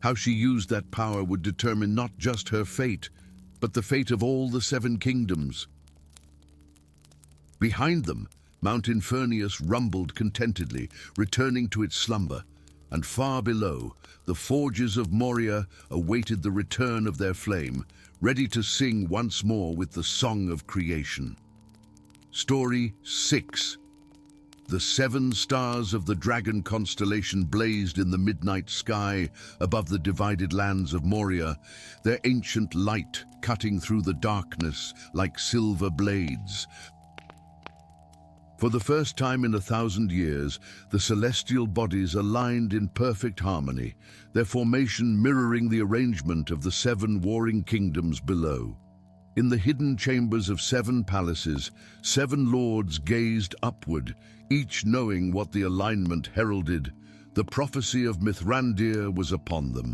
How she used that power would determine not just her fate, but the fate of all the 7 kingdoms. Behind them, Mount Infernius rumbled contentedly, returning to its slumber, and far below, the forges of Moria awaited the return of their flame, ready to sing once more with the song of creation. Story 6. The 7 stars of the dragon constellation blazed in the midnight sky above the divided lands of Moria, their ancient light cutting through the darkness like silver blades. For the first time in 1,000 years, the celestial bodies aligned in perfect harmony, their formation mirroring the arrangement of the 7 warring kingdoms below. In the hidden chambers of 7 palaces, 7 lords gazed upward, each knowing what the alignment heralded. The prophecy of Mithrandir was upon them.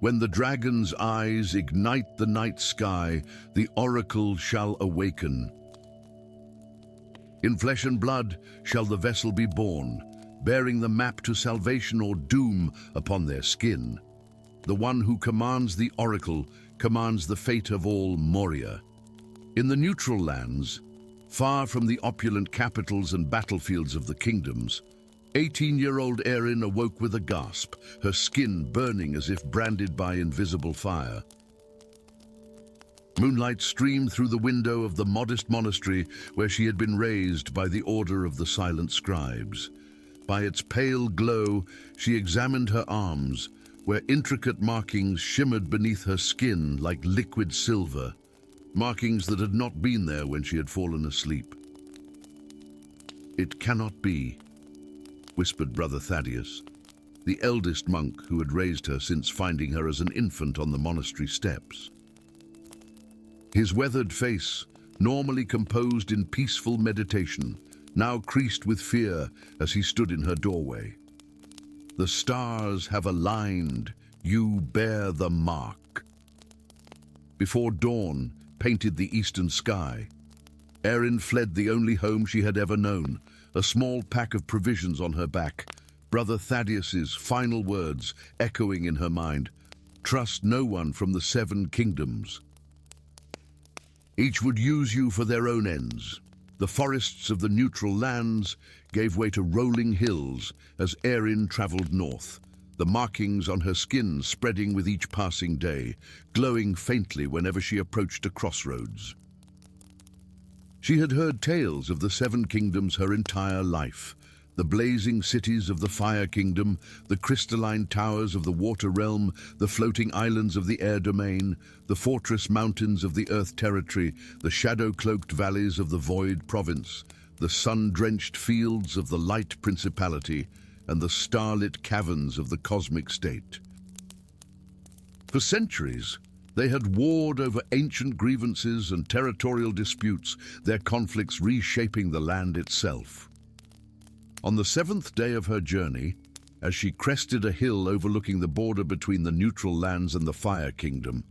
When the dragon's eyes ignite the night sky, the oracle shall awaken. In flesh and blood shall the vessel be born, bearing the map to salvation or doom upon their skin. The one who commands the oracle commands the fate of all Moria. In the neutral lands, far from the opulent capitals and battlefields of the kingdoms, 18-year-old Erin awoke with a gasp, her skin burning as if branded by invisible fire. Moonlight streamed through the window of the modest monastery where she had been raised by the order of the silent scribes. By its pale glow, she examined her arms, where intricate markings shimmered beneath her skin like liquid silver, markings that had not been there when she had fallen asleep. "It cannot be," whispered Brother Thaddeus, the eldest monk who had raised her since finding her as an infant on the monastery steps. His weathered face, normally composed in peaceful meditation, now creased with fear as he stood in her doorway. "The stars have aligned, you bear the mark." Before dawn painted the eastern sky, Erin fled the only home she had ever known, a small pack of provisions on her back, Brother Thaddeus's final words echoing in her mind, "Trust no one from the 7 kingdoms. Each would use you for their own ends." The forests of the neutral lands gave way to rolling hills as Erin traveled north, the markings on her skin spreading with each passing day, glowing faintly whenever she approached a crossroads. She had heard tales of the 7 kingdoms her entire life, the blazing cities of the Fire Kingdom, the crystalline towers of the Water Realm, the floating islands of the Air Domain, the fortress mountains of the Earth Territory, the shadow-cloaked valleys of the Void Province, the sun-drenched fields of the Light Principality, and the starlit caverns of the Cosmic State. For centuries, they had warred over ancient grievances and territorial disputes, their conflicts reshaping the land itself. On the 7th day of her journey, as she crested a hill overlooking the border between the neutral lands and the Fire Kingdom,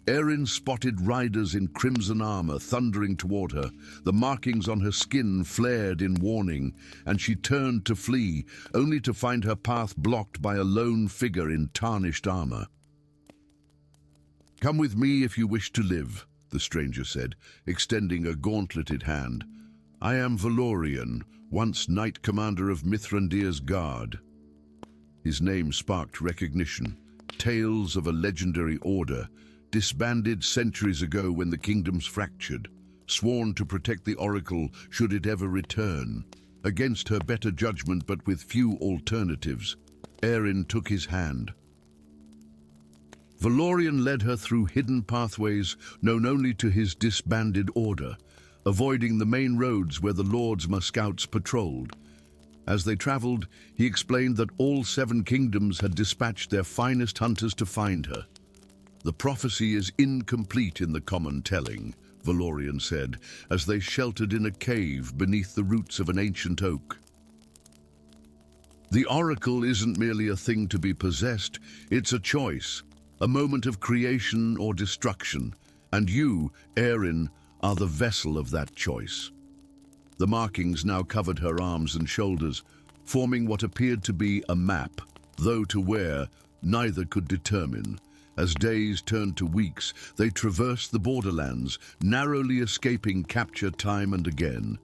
Erin spotted riders in crimson armor thundering toward her. The markings on her skin flared in warning, and she turned to flee, only to find her path blocked by a lone figure in tarnished armor. "Come with me if you wish to live," the stranger said, extending a gauntleted hand. "I am Valorian, once Knight Commander of Mithrandir's Guard." His name sparked recognition. Tales of a legendary order, disbanded centuries ago when the kingdoms fractured, sworn to protect the Oracle should it ever return. Against her better judgment but with few alternatives, Erin took his hand. Valorian led her through hidden pathways known only to his disbanded order, avoiding the main roads where the Lord's Scouts patrolled. As they traveled, he explained that all 7 kingdoms had dispatched their finest hunters to find her. "The prophecy is incomplete in the common telling," Valorian said, as they sheltered in a cave beneath the roots of an ancient oak. "The oracle isn't merely a thing to be possessed, it's a choice, a moment of creation or destruction, and you, Erin, are the vessel of that choice." The markings now covered her arms and shoulders, forming what appeared to be a map, though to where, neither could determine. As days turned to weeks, they traversed the borderlands, narrowly escaping capture time and again.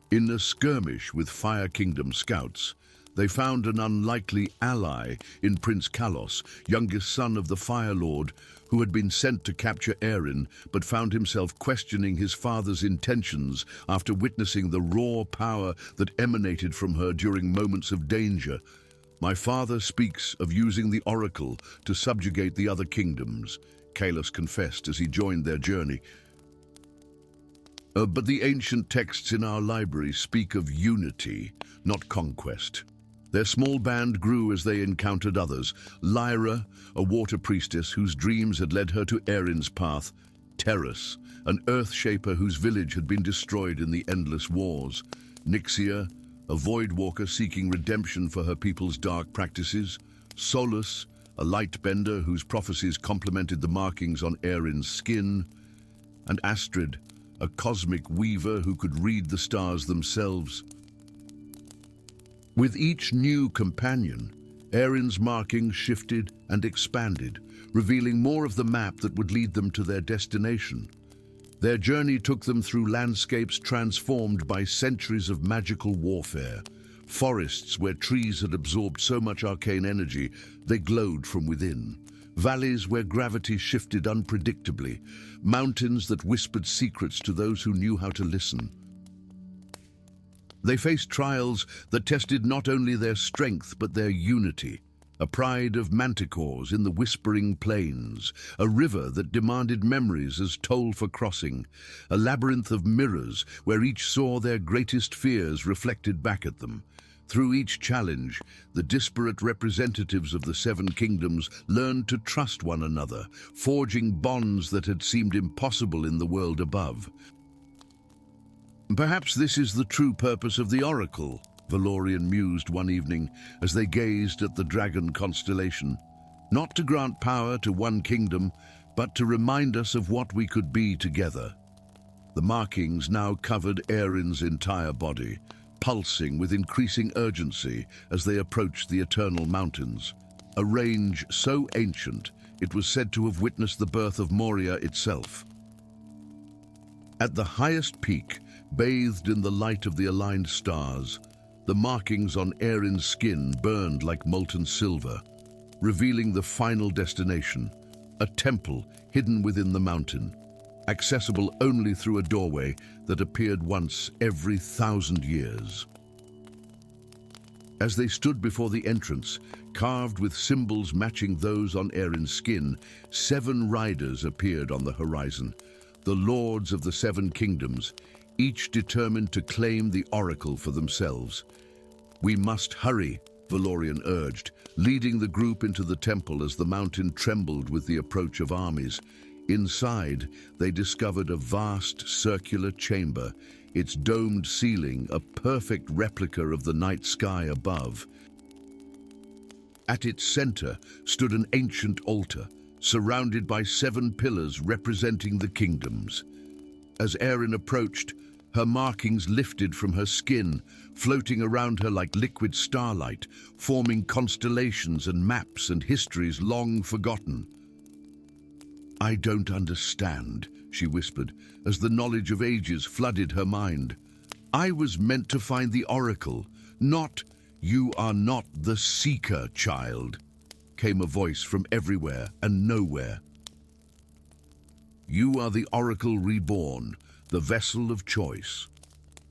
In a skirmish with Fire Kingdom scouts, they found an unlikely ally in Prince Kalos, youngest son of the Fire Lord, who had been sent to capture Erin, but found himself questioning his father's intentions after witnessing the raw power that emanated from her during moments of danger. "My father speaks of using the oracle to subjugate the other kingdoms," Kalos confessed as he joined their journey. But the ancient texts in our library speak of unity, not conquest." Their small band grew as they encountered others. Lyra, a water priestess whose dreams had led her to Erin's path. Terrace, an earth shaper whose village had been destroyed in the endless wars. Nixia, a void walker seeking redemption for her people's dark practices. Solus, a light bender whose prophecies complemented the markings on Erin's skin. And Astrid, a cosmic weaver who could read the stars themselves. With each new companion, Erin's markings shifted and expanded, revealing more of the map that would lead them to their destination. Their journey took them through landscapes transformed by centuries of magical warfare. Forests where trees had absorbed so much arcane energy, they glowed from within. Valleys where gravity shifted unpredictably. Mountains that whispered secrets to those who knew how to listen. They faced trials that tested not only their strength but their unity. A pride of manticores in the whispering plains, a river that demanded memories as toll for crossing, a labyrinth of mirrors where each saw their greatest fears reflected back at them. Through each challenge, the disparate representatives of the Seven Kingdoms learned to trust one another, forging bonds that had seemed impossible in the world above. Perhaps this is the true purpose of the Oracle, Valorian mused one evening as they gazed at the dragon constellation. Not to grant power to one kingdom, but to remind us of what we could be together. The markings now covered Erin's entire body, pulsing with increasing urgency as they approached the Eternal Mountains. A range so ancient, it was said to have witnessed the birth of Moria itself. At the highest peak, bathed in the light of the aligned stars, the markings on Erin's skin burned like molten silver, revealing the final destination, a temple hidden within the mountain, accessible only through a doorway that appeared once every 1,000 years. As they stood before the entrance, carved with symbols matching those on Erin's skin, 7 riders appeared on the horizon, the lords of the 7 kingdoms, each determined to claim the oracle for themselves. "We must hurry," Valorian urged, leading the group into the temple as the mountain trembled with the approach of armies. Inside, they discovered a vast circular chamber, its domed ceiling a perfect replica of the night sky above. At its center stood an ancient altar, surrounded by 7 pillars representing the kingdoms. As Erin approached, her markings lifted from her skin, floating around her like liquid starlight, forming constellations and maps and histories long forgotten. "I don't understand," she whispered, as the knowledge of ages flooded her mind. "I was meant to find the oracle, not— You are not the seeker, child," came a voice from everywhere and nowhere. "You are the oracle reborn, the vessel of choice."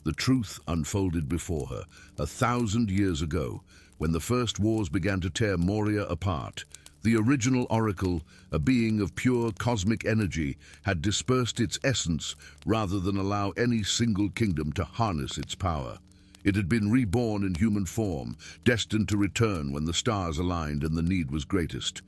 The truth unfolded before her, 1,000 years ago, when the first wars began to tear Moria apart. The original oracle, a being of pure cosmic energy, had dispersed its essence rather than allow any single kingdom to harness its power. It had been reborn in human form, destined to return when the stars aligned and the need was greatest.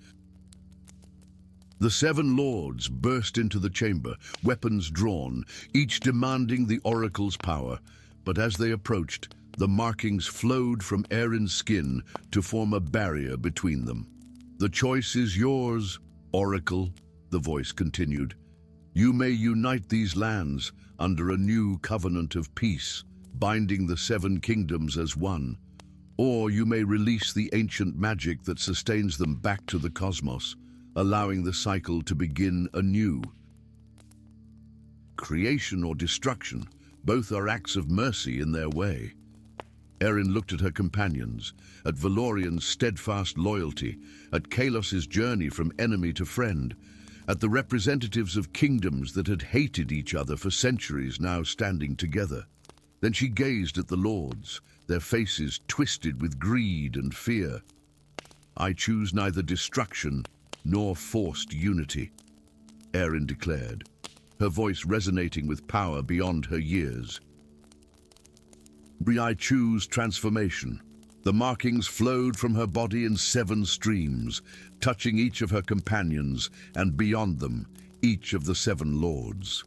The 7 lords burst into the chamber, weapons drawn, each demanding the oracle's power. But as they approached, the markings flowed from Erin's skin to form a barrier between them. "The choice is yours, Oracle," the voice continued. "You may unite these lands under a new covenant of peace, binding the 7 kingdoms as one. Or you may release the ancient magic that sustains them back to the cosmos, allowing the cycle to begin anew." Creation or destruction, both are acts of mercy in their way. Erin looked at her companions, at Valorian's steadfast loyalty, at Kalos's journey from enemy to friend, at the representatives of kingdoms that had hated each other for centuries now standing together. Then she gazed at the lords, their faces twisted with greed and fear. "I choose neither destruction nor forced unity," Erin declared, her voice resonating with power beyond her years. "I choose transformation, The markings flowed from her body in 7 streams, touching each of her companions, and beyond them, each of the 7 lords.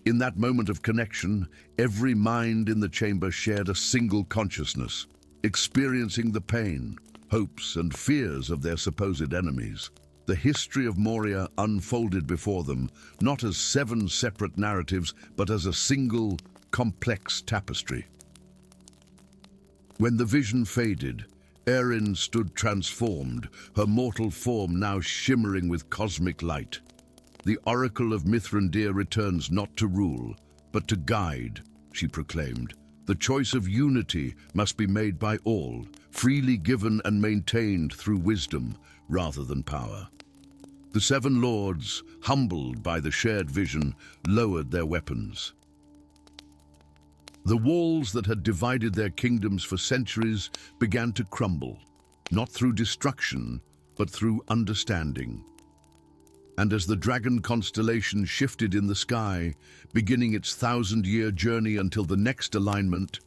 In that moment of connection, every mind in the chamber shared a single consciousness, experiencing the pain, hopes, and fears of their supposed enemies. The history of Moria unfolded before them, not as 7 separate narratives, but as a single, complex tapestry. When the vision faded, Erin stood transformed, her mortal form now shimmering with cosmic light. The Oracle of Mithrandir returns not to rule, but to guide, she proclaimed. The choice of unity must be made by all, freely given and maintained through wisdom rather than power. The 7 lords, humbled by the shared vision, lowered their weapons. The walls that had divided their kingdoms for centuries began to crumble, not through destruction, but through understanding. And as the dragon constellation shifted in the sky, beginning its 1,000-year journey until the next alignment,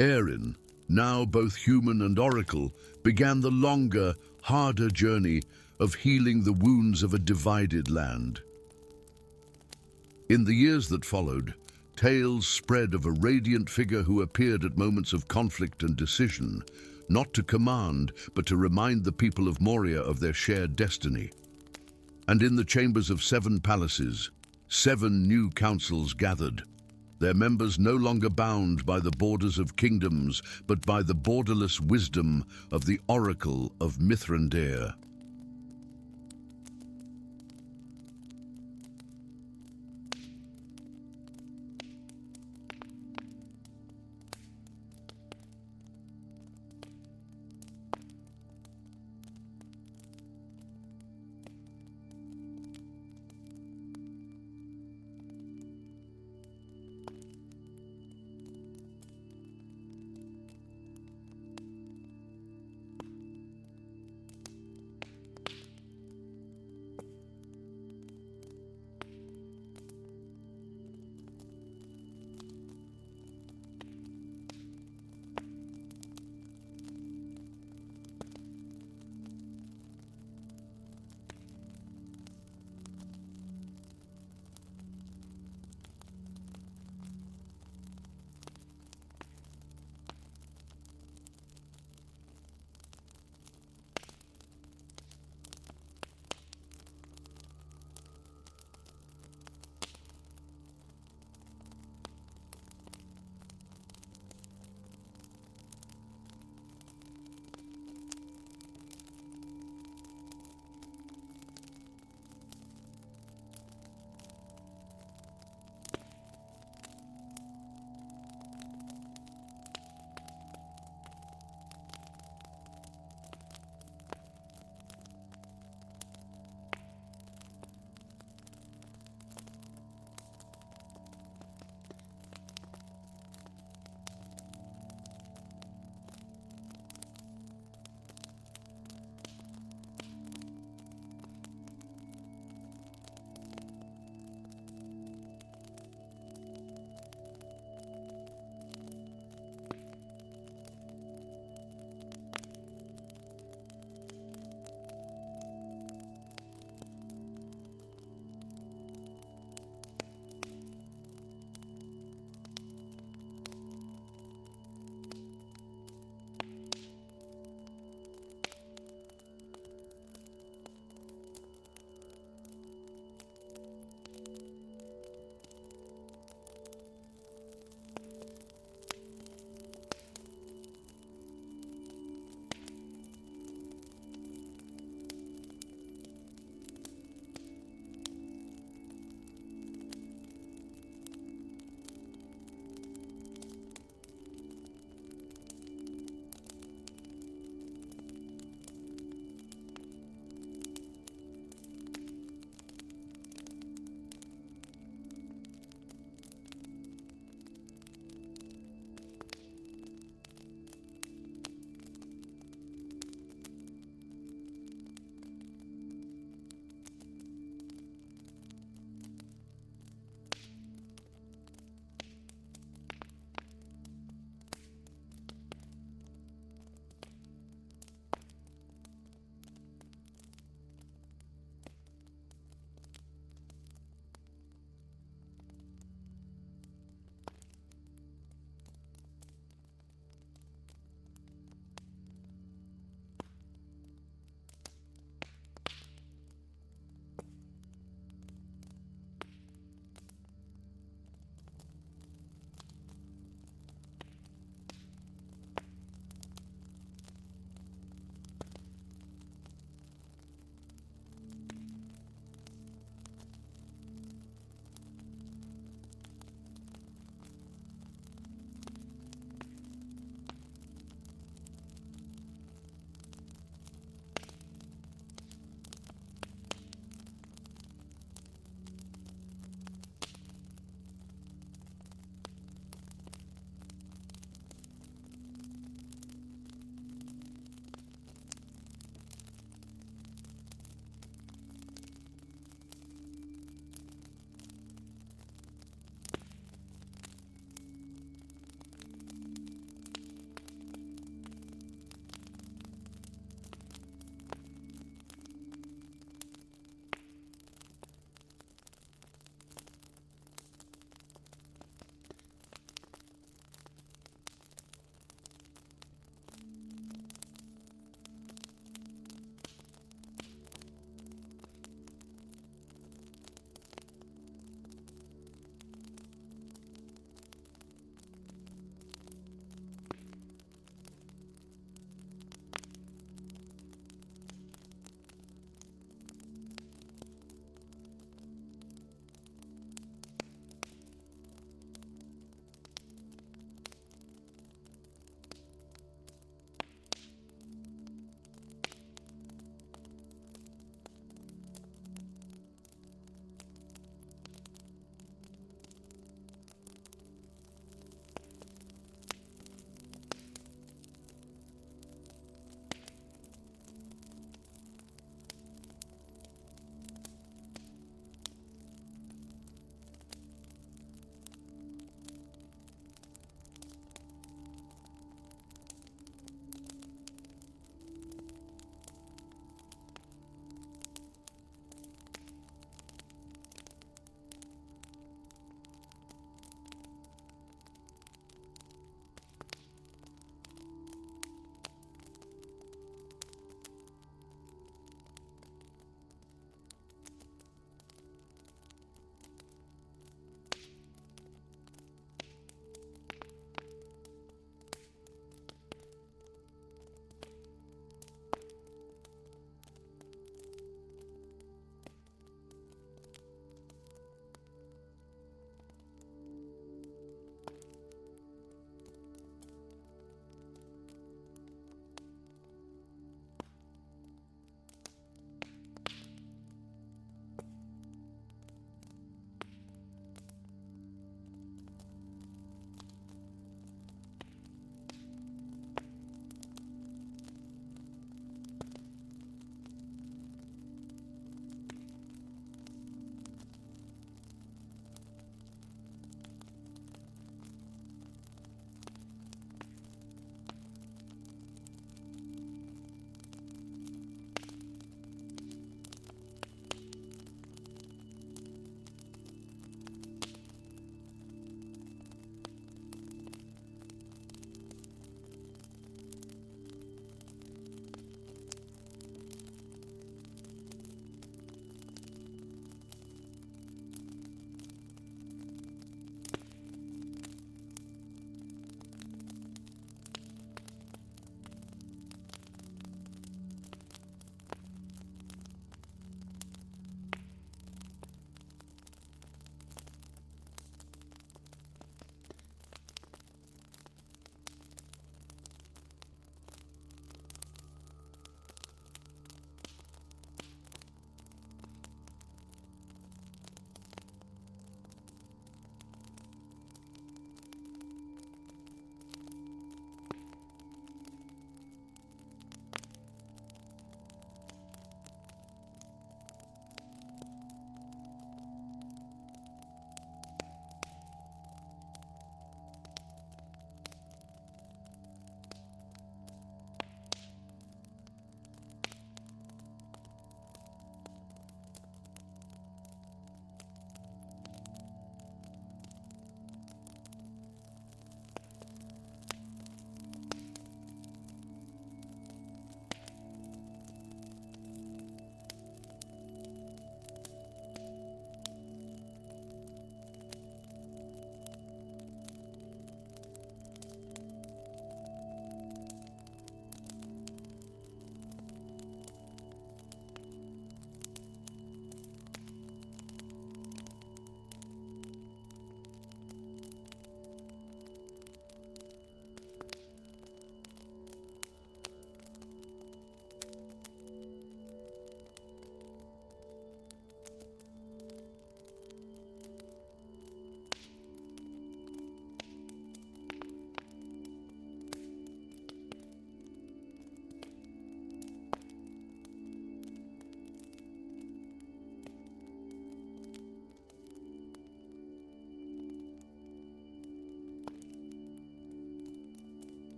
Erin, now both human and oracle, began the longer, harder journey of healing the wounds of a divided land. In the years that followed, tales spread of a radiant figure who appeared at moments of conflict and decision, not to command, but to remind the people of Moria of their shared destiny. And in the chambers of 7 palaces, 7 new councils gathered, their members no longer bound by the borders of kingdoms, but by the borderless wisdom of the Oracle of Mithrandir.